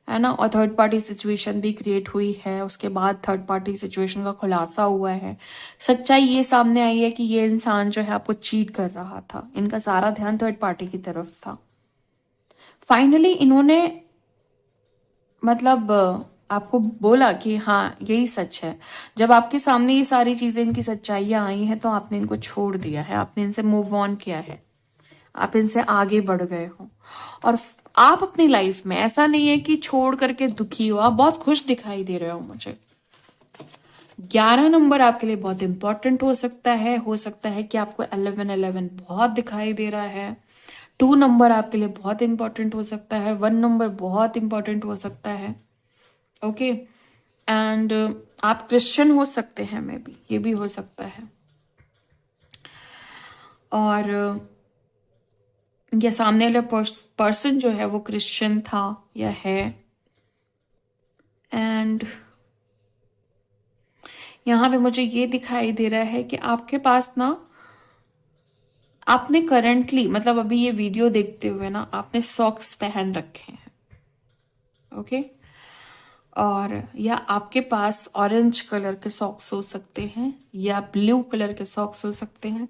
है ना। और थर्ड पार्टी सिचुएशन भी क्रिएट हुई है, उसके बाद थर्ड पार्टी सिचुएशन का खुलासा हुआ है। सच्चाई ये सामने आई है कि ये इंसान जो है आपको चीट कर रहा था, इनका सारा ध्यान थर्ड पार्टी की तरफ था। फाइनली इन्होंने मतलब आपको बोला कि हाँ यही सच है। जब आपके सामने ये सारी चीजें, इनकी सच्चाइयां आई हैं, तो आपने इनको छोड़ दिया है, आपने इनसे मूव ऑन किया है, आप इनसे आगे बढ़ गए हो। और आप अपनी लाइफ में ऐसा नहीं है कि छोड़ करके दुखी हो, आप बहुत खुश दिखाई दे रहे हो मुझे। 11 नंबर आपके लिए बहुत इंपॉर्टेंट हो सकता है। कि आपको 11 बहुत दिखाई दे रहा है। 2 नंबर आपके लिए बहुत इंपॉर्टेंट हो सकता है। 1 नंबर बहुत इंपॉर्टेंट हो सकता है। ओके। एंड आप क्रिश्चियन हो सकते हैं, मे बी ये भी हो सकता है। और ये सामने वाला पर्सन जो है वो क्रिश्चियन था या है। एंड यहाँ पे मुझे ये दिखाई दे रहा है कि आपके पास ना, आपने करंटली मतलब अभी ये वीडियो देखते हुए ना आपने सॉक्स पहन रखे हैं। ओके। और या आपके पास ऑरेंज कलर के सॉक्स हो सकते हैं, या ब्लू कलर के सॉक्स हो सकते हैं,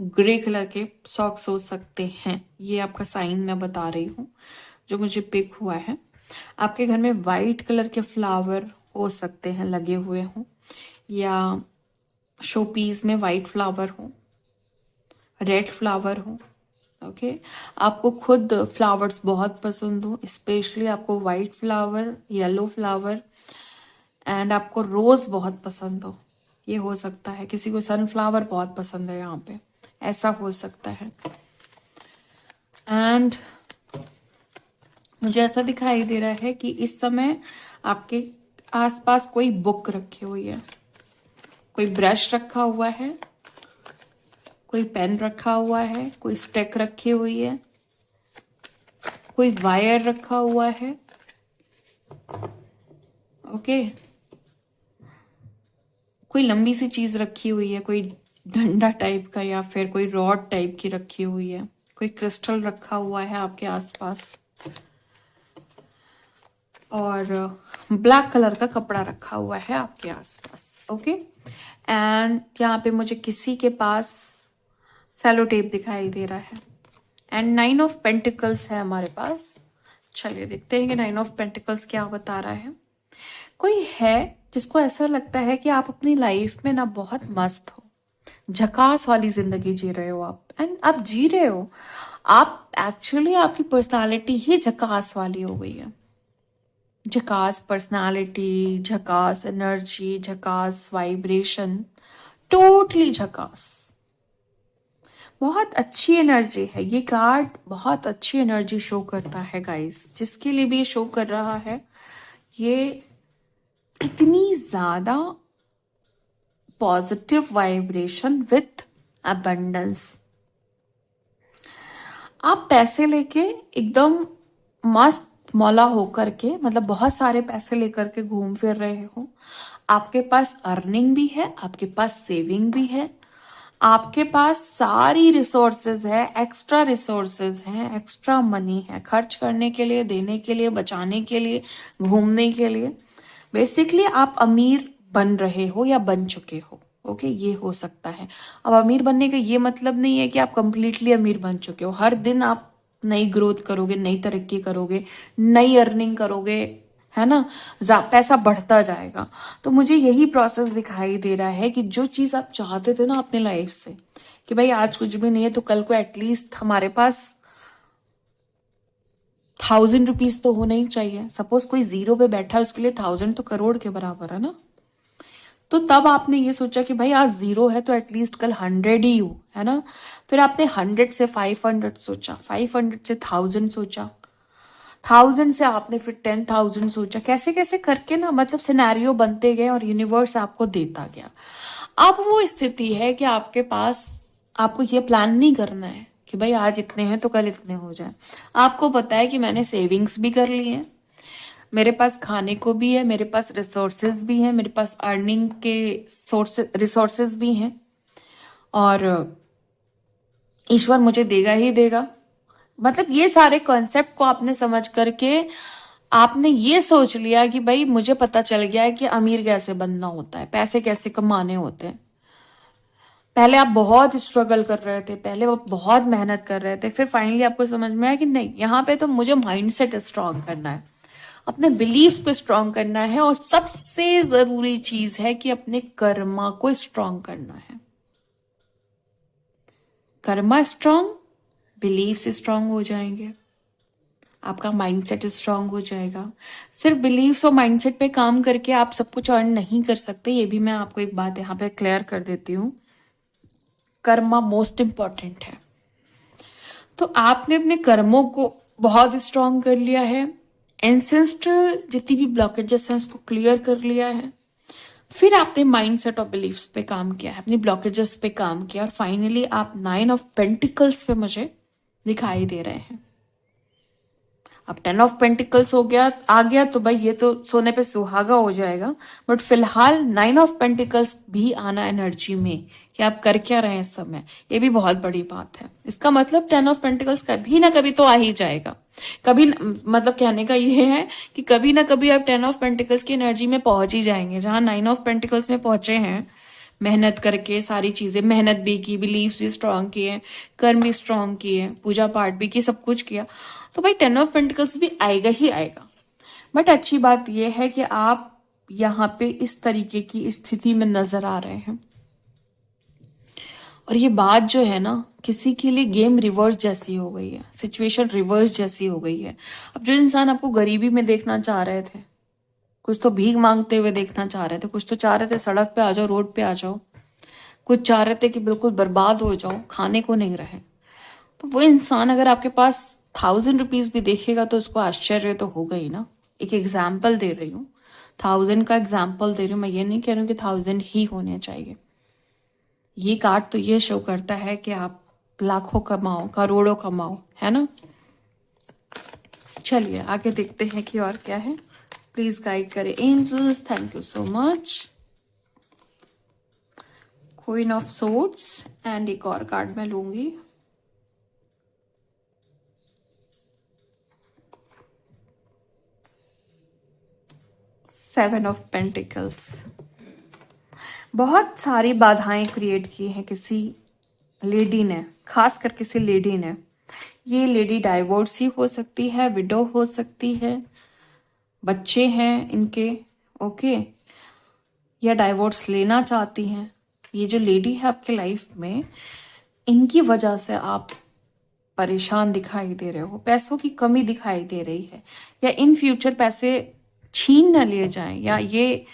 ग्रे कलर के सॉक्स हो सकते हैं। ये आपका साइन मैं बता रही हूँ जो मुझे पिक हुआ है। आपके घर में वाइट कलर के फ्लावर हो सकते हैं लगे हुए हों, या शो पीस में वाइट फ्लावर हो, रेड फ्लावर हो। ओके। आपको खुद फ्लावर्स बहुत पसंद हो, स्पेशली आपको white flower, yellow flower, and आपको रोज बहुत पसंद हो। ये हो सकता है किसी को सनफ्लावर बहुत पसंद है, यहाँ पे ऐसा हो सकता है। एंड मुझे ऐसा दिखाई दे रहा है कि इस समय आपके आसपास कोई बुक रखी हुई है, कोई ब्रश रखा हुआ है, कोई पेन रखा हुआ है, कोई स्टिक रखी हुई है, कोई वायर रखा हुआ है। ओके। कोई लंबी सी चीज रखी हुई है, कोई डंडा टाइप का या फिर कोई रॉड टाइप की रखी हुई है, कोई क्रिस्टल रखा हुआ है आपके आसपास, और ब्लैक कलर का कपड़ा रखा हुआ है आपके आसपास। ओके। एंड यहाँ पे मुझे किसी के पास सेलो टेप दिखाई दे रहा है। एंड 9 ऑफ पेंटिकल्स है हमारे पास। चलिए देखते हैं कि 9 ऑफ पेंटिकल्स क्या बता रहा है। कोई है जिसको ऐसा लगता है कि आप अपनी लाइफ में ना बहुत मस्त हो, झकास वाली जिंदगी जी रहे हो आप, एंड आप जी रहे हो। आप एक्चुअली आपकी पर्सनालिटी ही झकास वाली हो गई है। झकास पर्सनालिटी, झकास एनर्जी, झकास वाइब्रेशन, टोटली झकास। बहुत अच्छी एनर्जी है ये कार्ड, बहुत अच्छी एनर्जी शो करता है गाइस। जिसके लिए भी ये शो कर रहा है, ये इतनी ज्यादा पॉजिटिव वाइब्रेशन विथ अबंडेंस। आप पैसे लेके एकदम मस्त मौला होकर के, मतलब बहुत सारे पैसे लेकर के घूम फिर रहे हो। आपके पास अर्निंग भी है, आपके पास सेविंग भी है, आपके पास सारी रिसोर्सेज है, एक्स्ट्रा रिसोर्सेज है, एक्स्ट्रा मनी है खर्च करने के लिए, देने के लिए, बचाने के लिए, घूमने के लिए। बेसिकली आप अमीर बन रहे हो या बन चुके हो। ओके। ये हो सकता है। अब अमीर बनने का ये मतलब नहीं है कि आप कंप्लीटली अमीर बन चुके हो। हर दिन आप नई ग्रोथ करोगे, नई तरक्की करोगे, नई अर्निंग करोगे, है ना। पैसा बढ़ता जाएगा। तो मुझे यही प्रोसेस दिखाई दे रहा है कि जो चीज आप चाहते थे ना अपने लाइफ से, कि भाई आज कुछ भी नहीं है तो कल को एटलीस्ट हमारे पास 1000 रुपीज तो होना ही चाहिए। सपोज कोई जीरो पे बैठा है, उसके लिए 1000 तो करोड़ के बराबर है ना। तो तब आपने ये सोचा कि भाई आज जीरो है तो एटलीस्ट कल 100 ही हो, है ना। फिर आपने 100 से 500 सोचा, 500 से 1000 सोचा, 1000 से आपने फिर 10,000 सोचा। कैसे कैसे करके ना, मतलब सिनेरियो बनते गए और यूनिवर्स आपको देता गया। अब वो स्थिति है कि आपके पास, आपको ये प्लान नहीं करना है कि भाई आज इतने हैं तो कल इतने हो जाए। आपको पता है कि मैंने सेविंग्स भी कर ली है, मेरे पास खाने को भी है, मेरे पास रिसोर्सेज भी हैं, मेरे पास अर्निंग के सोर्स रिसोर्सेज भी हैं, और ईश्वर मुझे देगा ही देगा। मतलब ये सारे कॉन्सेप्ट को आपने समझ करके आपने ये सोच लिया कि भाई मुझे पता चल गया है कि अमीर कैसे बनना होता है, पैसे कैसे कमाने होते हैं। पहले आप बहुत स्ट्रगल कर रहे थे, पहले आप बहुत मेहनत कर रहे थे, फिर फाइनली आपको समझ में आया कि नहीं, यहाँ पे तो मुझे माइंडसेट स्ट्रांग करना है, अपने बिलीव्स को स्ट्रांग करना है, और सबसे जरूरी चीज है कि अपने कर्मा को स्ट्रांग करना है। कर्मा स्ट्रांग, बिलीव्स स्ट्रांग हो जाएंगे, आपका माइंडसेट स्ट्रांग हो जाएगा। सिर्फ बिलीव्स और माइंडसेट पे काम करके आप सब कुछ अर्न नहीं कर सकते। ये भी मैं आपको एक बात यहाँ पे क्लियर कर देती हूँ। कर्मा मोस्ट इंपॉर्टेंट है। तो आपने अपने कर्मों को बहुत स्ट्रांग कर लिया है, एंसेस्ट्रल जितनी भी ब्लॉकेजेस हैं उसको क्लियर कर लिया है। फिर आपने माइंडसेट और बिलीफ्स पे काम किया है, अपनी ब्लॉकेजेस पे काम किया, और फाइनली आप 9 ऑफ पेंटिकल्स पे मुझे दिखाई दे रहे हैं। अब 10 ऑफ पेंटिकल्स हो गया, आ गया तो भाई ये तो सोने पे सुहागा हो जाएगा। बट फिलहाल 9 ऑफ पेंटिकल्स भी आना एनर्जी में कि आप कर क्या रहे हैं इस समय, ये भी बहुत बड़ी बात है। इसका मतलब 10 ऑफ पेंटिकल्स कभी ना कभी तो आ ही जाएगा। मतलब कहने का ये है कि कभी ना कभी आप 10 ऑफ पेंटिकल्स की एनर्जी में पहुंच ही जाएंगे, जहां 9 ऑफ पेंटिकल्स में पहुंचे हैं। मेहनत करके सारी चीजें, मेहनत भी की, बिलीफ भी स्ट्रांग किए, कर्म भी स्ट्रांग किए, पूजा पाठ भी की, सब कुछ किया, तो भाई 10 ऑफ पेंटिकल्स भी आएगा ही आएगा। बट अच्छी बात यह है कि आप यहाँ पे इस तरीके की स्थिति में नजर आ रहे हैं, और ये बात जो है ना, किसी के लिए गेम रिवर्स जैसी हो गई है, सिचुएशन रिवर्स जैसी हो गई है। अब जो इंसान आपको गरीबी में देखना चाह रहे थे, कुछ तो भीख मांगते हुए देखना चाह रहे थे, कुछ तो चाह रहे थे सड़क पे आ जाओ, रोड पे आ जाओ, कुछ चाह रहे थे कि बिल्कुल बर्बाद हो जाओ, खाने को नहीं रहे, तो वो इंसान अगर आपके पास 1000 रुपीज भी देखेगा तो उसको आश्चर्य तो होगा ही ना। एक एग्जाम्पल दे रही हूँ, 1000 का एग्जाम्पल दे रही हूँ, मैं ये नहीं कह रही हूँ कि 1000 ही होने चाहिए। ये कार्ड तो ये शो करता है कि आप लाखों कमाओ, करोड़ों कमाओ, है ना। चलिए आगे देखते हैं कि और क्या है। प्लीज गाइड करें angels, thank you so much. Queen of swords, and एक और कार्ड मैं लूंगी। Seven of pentacles. बहुत सारी बाधाएं क्रिएट की हैं किसी लेडी ने, खासकर किसी लेडी ने। ये लेडी डाइवोर्स ही हो सकती है, विडो हो सकती है, बच्चे हैं इनके, ओके, या डाइवोर्स लेना चाहती हैं। ये जो लेडी है आपके लाइफ में, इनकी वजह से आप परेशान दिखाई दे रहे हो, पैसों की कमी दिखाई दे रही है, या इन फ्यूचर पैसे छीन न लिए जाएं, या ये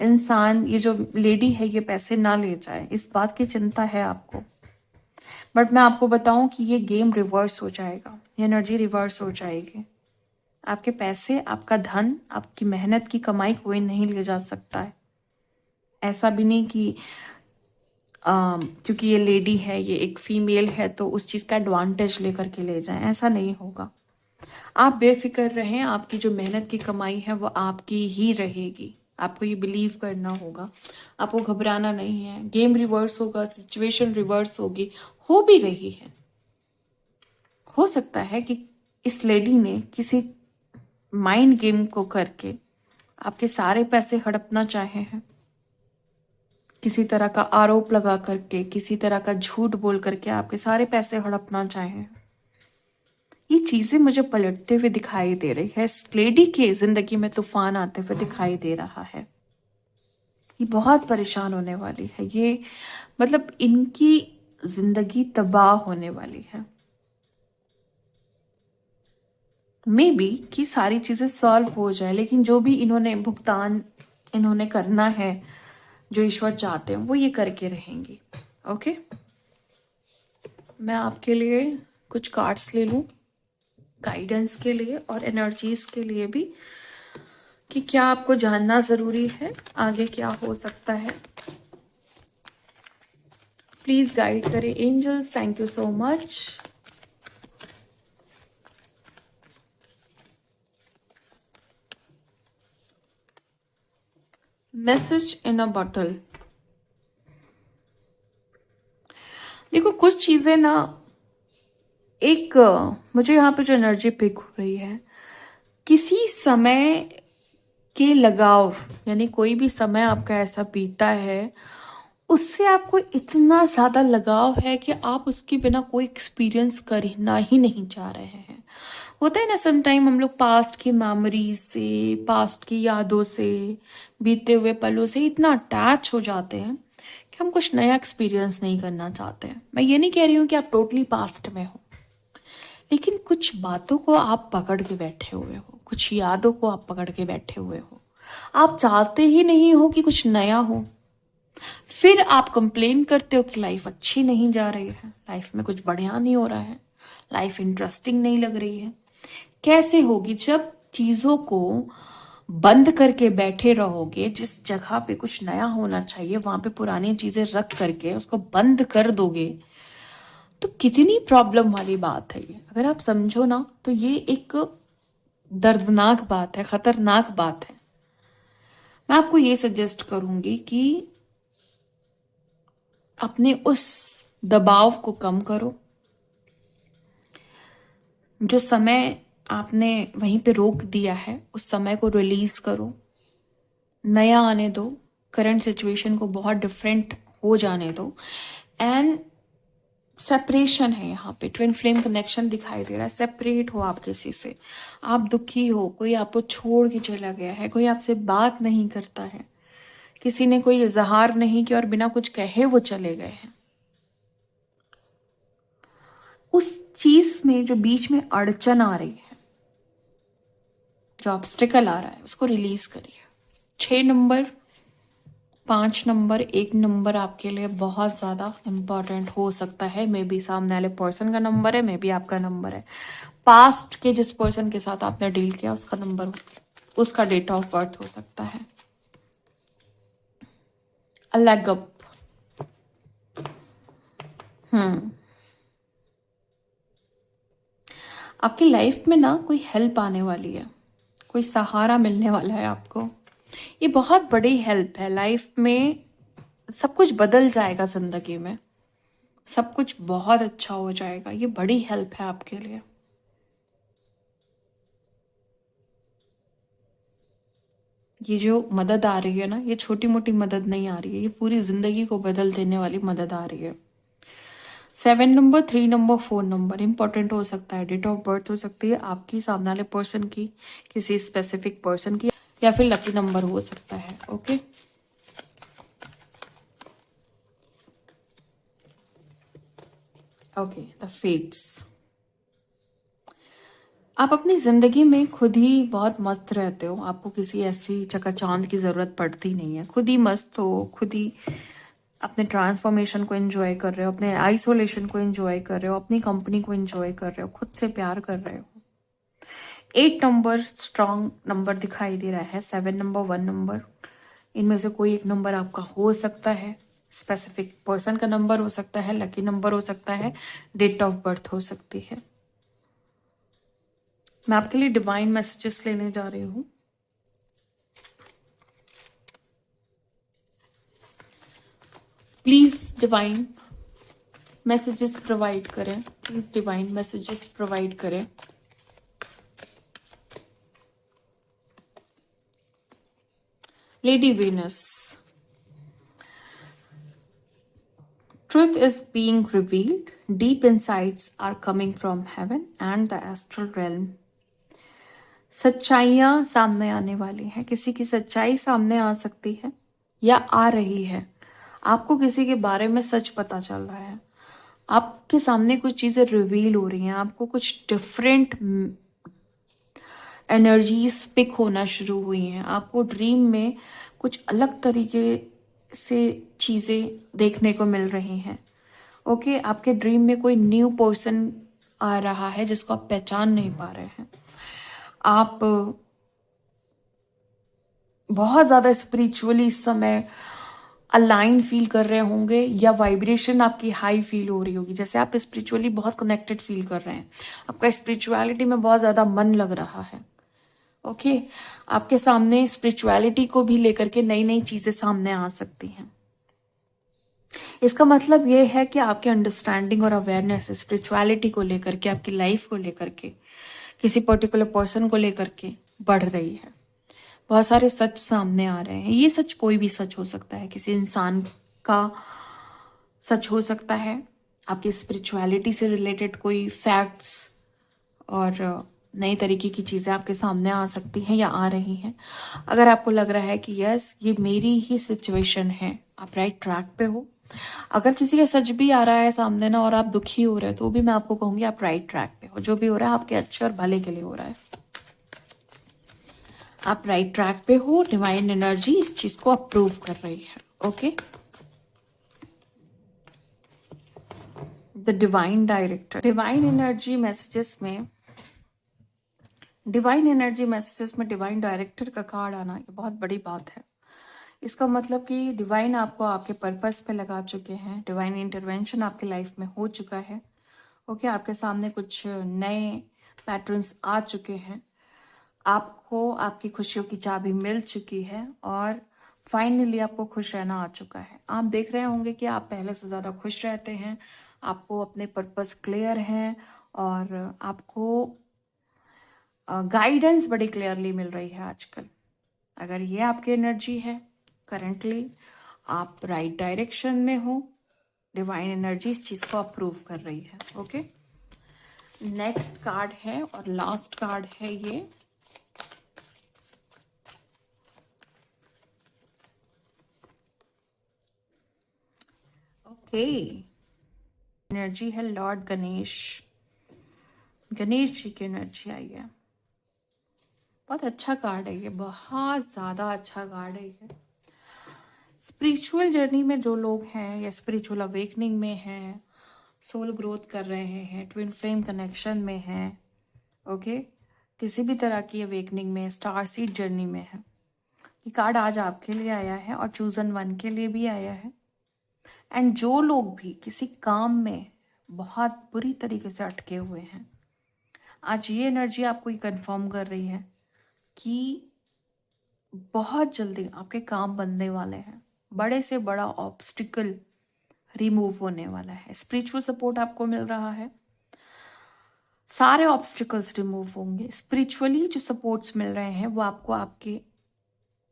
इंसान, ये जो लेडी है, ये पैसे ना ले जाए, इस बात की चिंता है आपको। बट मैं आपको बताऊं कि ये गेम रिवर्स हो जाएगा, ये एनर्जी रिवर्स हो जाएगी। आपके पैसे, आपका धन, आपकी मेहनत की कमाई कोई नहीं ले जा सकता है। ऐसा भी नहीं कि क्योंकि ये लेडी है, ये एक फीमेल है, तो उस चीज का एडवांटेज लेकर के ले जाए, ऐसा नहीं होगा। आप बेफिक्र रहें, आपकी जो मेहनत की कमाई है वो आपकी ही रहेगी। आपको ये बिलीव करना होगा, आपको घबराना नहीं है। गेम रिवर्स होगा, सिचुएशन रिवर्स होगी, हो भी रही है। हो सकता है कि इस लेडी ने किसी माइंड गेम को करके आपके सारे पैसे हड़पना चाहे हैं, किसी तरह का आरोप लगा करके, किसी तरह का झूठ बोल करके आपके सारे पैसे हड़पना चाहे हैं। ये चीजें मुझे पलटते हुए दिखाई दे रही है। इस लेडी के जिंदगी में तूफान आते हुए दिखाई दे रहा है। ये बहुत परेशान होने वाली है, ये मतलब इनकी जिंदगी तबाह होने वाली है। मे बी कि सारी चीजें सॉल्व हो जाए, लेकिन जो भी इन्होंने भुगतान इन्होंने करना है, जो ईश्वर चाहते हैं, वो ये करके रहेंगी। ओके, मैं आपके लिए कुछ कार्ड्स ले लूं गाइडेंस के लिए और एनर्जीज के लिए भी, कि क्या आपको जानना जरूरी है, आगे क्या हो सकता है। प्लीज गाइड करें angels, thank you so much. Message in a bottle. देखो कुछ चीजें ना, एक मुझे यहाँ पे जो एनर्जी पिक हो रही है, किसी समय के लगाव, यानी कोई भी समय आपका ऐसा बीता है, उससे आपको इतना ज्यादा लगाव है कि आप उसके बिना कोई एक्सपीरियंस करना ही नहीं चाह रहे हैं। होता है ना, समटाइम हम लोग पास्ट की मेमोरीज से, पास्ट की यादों से, बीते हुए पलों से इतना अटैच हो जाते हैं कि हम कुछ नया एक्सपीरियंस नहीं करना चाहते हैं। मैं ये नहीं कह रही हूँ कि आप टोटली पास्ट में हो, लेकिन कुछ बातों को आप पकड़ के बैठे हुए हो, कुछ यादों को आप पकड़ के बैठे हुए हो। आप चाहते ही नहीं हो कि कुछ नया हो, फिर आप कंप्लेन करते हो कि लाइफ अच्छी नहीं जा रही है, लाइफ में कुछ बढ़िया नहीं हो रहा है, लाइफ इंटरेस्टिंग नहीं लग रही है। कैसे होगी जब चीजों को बंद करके बैठे रहोगे, जिस जगह पे कुछ नया होना चाहिए वहां पे पुरानी चीजें रख करके उसको बंद कर दोगे, तो कितनी प्रॉब्लम वाली बात है ये। अगर आप समझो ना तो ये एक दर्दनाक बात है, खतरनाक बात है। मैं आपको ये सजेस्ट करूंगी कि अपने उस दबाव को कम करो। जो समय आपने वहीं पे रोक दिया है उस समय को रिलीज करो, नया आने दो, करंट सिचुएशन को बहुत डिफरेंट हो जाने दो। एंड सेपरेशन है यहाँ पे, ट्विन फ्लेम कनेक्शन दिखाई दे रहा है। सेपरेट हो आप किसी से, आप दुखी हो, कोई आपको छोड़ के चला गया है, कोई आपसे बात नहीं करता है, किसी ने कोई इजहार नहीं किया और बिना कुछ कहे वो चले गए हैं। उस चीज में जो बीच में अड़चन आ रही है, जो ऑब्स्टिकल आ रहा है, उसको रिलीज करिए। 6 नंबर, 5 नंबर, 1 नंबर आपके लिए बहुत ज्यादा इंपॉर्टेंट हो सकता है। मे बी सामने वाले पर्सन का नंबर है, मे बी आपका नंबर है। पास्ट के जिस पर्सन के साथ आपने डील किया उसका नंबर, उसका डेट ऑफ बर्थ हो सकता है। अलग अप। आपकी लाइफ में ना कोई हेल्प आने वाली है, कोई सहारा मिलने वाला है आपको। ये बहुत बड़ी हेल्प है लाइफ में। सब कुछ बदल जाएगा जिंदगी में, सब कुछ बहुत अच्छा हो जाएगा। ये बड़ी हेल्प है आपके लिए। ये जो मदद आ रही है ना, ये छोटी मोटी मदद नहीं आ रही है, ये पूरी जिंदगी को बदल देने वाली मदद आ रही है। 7 नंबर, 3 नंबर, 4 नंबर इंपॉर्टेंट हो सकता है। डेट ऑफ बर्थ हो सकती है आपकी, सामने वाले पर्सन की, किसी स्पेसिफिक पर्सन की, या फिर लकी नंबर हो सकता है। Okay, okay, the fates. आप अपनी जिंदगी में खुद ही बहुत मस्त रहते हो, आपको किसी ऐसी चकाचौंध की जरूरत पड़ती नहीं है। खुद ही मस्त हो, खुद ही अपने ट्रांसफॉर्मेशन को एंजॉय कर रहे हो, अपने आइसोलेशन को एंजॉय कर रहे हो, अपनी कंपनी को एंजॉय कर रहे हो, खुद से प्यार कर रहे हो। 8 नंबर स्ट्रॉन्ग नंबर दिखाई दे रहा है। 7 नंबर, 1 नंबर, इनमें से कोई एक नंबर आपका हो सकता है। स्पेसिफिक पर्सन का नंबर हो सकता है, लकी नंबर हो सकता है, डेट ऑफ बर्थ हो सकती है। मैं आपके लिए डिवाइन मैसेजेस लेने जा रही हूँ। प्लीज डिवाइन मैसेजेस प्रोवाइड करें, प्लीज डिवाइन मैसेजेस प्रोवाइड करें। Lady Venus, truth is being revealed, deep insights are coming from heaven and the astral realm. सच्चाइयां सामने आने वाली हैं, किसी की सच्चाई सामने आ सकती है या आ रही है। आपको किसी के बारे में सच पता चल रहा है, आपके सामने कुछ चीजें रिवील हो रही हैं, आपको कुछ डिफरेंट एनर्जीज पिक होना शुरू हुई हैं, आपको ड्रीम में कुछ अलग तरीके से चीजें देखने को मिल रही हैं। ओके, आपके ड्रीम में कोई न्यू पर्सन आ रहा है जिसको आप पहचान नहीं पा रहे हैं। आप बहुत ज्यादा स्पिरिचुअली इस समय अलाइन फील कर रहे होंगे, या वाइब्रेशन आपकी हाई फील हो रही होगी, जैसे आप स्पिरिचुअली बहुत कनेक्टेड फील कर रहे हैं, आपका स्पिरिचुअलिटी में बहुत ज्यादा मन लग रहा है। ओके, आपके सामने स्पिरिचुअलिटी को भी लेकर के नई नई चीजें सामने आ सकती हैं। इसका मतलब यह है कि आपकी अंडरस्टैंडिंग और अवेयरनेस स्पिरिचुअलिटी को लेकर के, आपकी लाइफ को लेकर के, किसी पर्टिकुलर पर्सन को लेकर के बढ़ रही है। बहुत सारे सच सामने आ रहे हैं। ये सच कोई भी सच हो सकता है, किसी इंसान का सच हो सकता है, आपकी स्पिरिचुअलिटी से रिलेटेड कोई फैक्ट्स और नई तरीके की चीजें आपके सामने आ सकती हैं या आ रही हैं। अगर आपको लग रहा है कि यस ये मेरी ही सिचुएशन है, आप राइट ट्रैक पे हो। अगर किसी का सच भी आ रहा है सामने ना और आप दुखी हो रहे हो, तो भी मैं आपको कहूंगी आप राइट ट्रैक पे हो। जो भी हो रहा है आपके अच्छे और भले के लिए हो रहा है, आप राइट ट्रैक पे हो। डिवाइन एनर्जी इस चीज को अप्रूव कर रही है। Okay, the divine director. Divine energy messages में डिवाइन एनर्जी मैसेजेस में डिवाइन डायरेक्टर का कार्ड आना ये बहुत बड़ी बात है। इसका मतलब कि डिवाइन आपको आपके पर्पस पे लगा चुके हैं, डिवाइन इंटरवेंशन आपके लाइफ में हो चुका है। ओके, आपके सामने कुछ नए पैटर्न्स आ चुके हैं, आपको आपकी खुशियों की चाबी मिल चुकी है और फाइनली आपको खुश रहना आ चुका है। आप देख रहे होंगे कि आप पहले से ज़्यादा खुश रहते हैं, आपको अपने पर्पस क्लियर हैं और आपको गाइडेंस बड़ी क्लियरली मिल रही है आजकल। अगर ये आपकी एनर्जी है करंटली, आप राइट डायरेक्शन में हो, डिवाइन एनर्जी इस चीज़ को अप्रूव कर रही है। ओके, नेक्स्ट कार्ड है और लास्ट कार्ड है ये। ओके, एनर्जी है लॉर्ड गणेश। गणेश जी की एनर्जी आई है। बहुत अच्छा कार्ड है ये, बहुत ज़्यादा अच्छा कार्ड है ये। स्पिरिचुअल जर्नी में जो लोग हैं या स्पिरिचुअल अवेकनिंग में हैं, सोल ग्रोथ कर रहे हैं, ट्विन फ्लेम कनेक्शन में हैं, ओके, किसी भी तरह की अवेकनिंग में, स्टार सीड जर्नी में है, ये कार्ड आज आपके लिए आया है और चूजन वन के लिए भी आया है। एंड जो लोग भी किसी काम में बहुत बुरी तरीके से अटके हुए हैं, आज ये एनर्जी आपको ये कंफर्म कर रही है कि बहुत जल्दी आपके काम बनने वाले हैं, बड़े से बड़ा ऑब्स्टिकल रिमूव होने वाला है। स्पिरिचुअल सपोर्ट आपको मिल रहा है, सारे ऑब्स्टिकल्स रिमूव होंगे। स्पिरिचुअली जो सपोर्ट्स मिल रहे हैं वो आपको आपके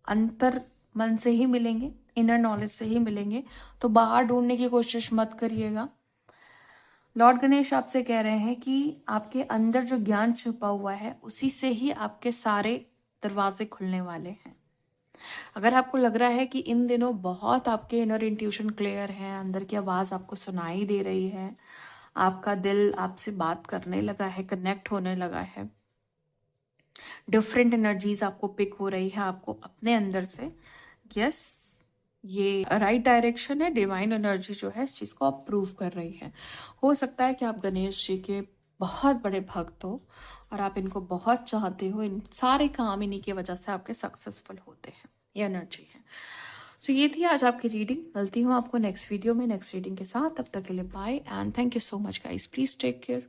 अंतर मन से ही मिलेंगे, इनर नॉलेज से ही मिलेंगे, तो बाहर ढूंढने की कोशिश मत करिएगा। लॉर्ड गणेश आपसे कह रहे हैं कि आपके अंदर जो ज्ञान छुपा हुआ है उसी से ही आपके सारे दरवाजे खुलने वाले हैं। अगर आपको लग रहा है कि इन दिनों बहुत आपके इनर इंट्यूशन क्लियर है, अंदर की आवाज़ आपको सुनाई दे रही है, आपका दिल आपसे बात करने लगा है, कनेक्ट होने लगा है, डिफरेंट एनर्जीज आपको पिक हो रही है आपको अपने अंदर से, यस, ये राइट डायरेक्शन है। डिवाइन एनर्जी जो है इस चीज़ को अप्रूव कर रही है। हो सकता है कि आप गणेश जी के बहुत बड़े भक्त हो और आप इनको बहुत चाहते हो, इन सारे काम इन्हीं की वजह से आपके सक्सेसफुल होते हैं, ये एनर्जी है। सो ये थी आज आपकी रीडिंग। मिलती हूँ आपको नेक्स्ट वीडियो में नेक्स्ट रीडिंग के साथ। तब तक के लिए bye and thank you so much guys. Please take care.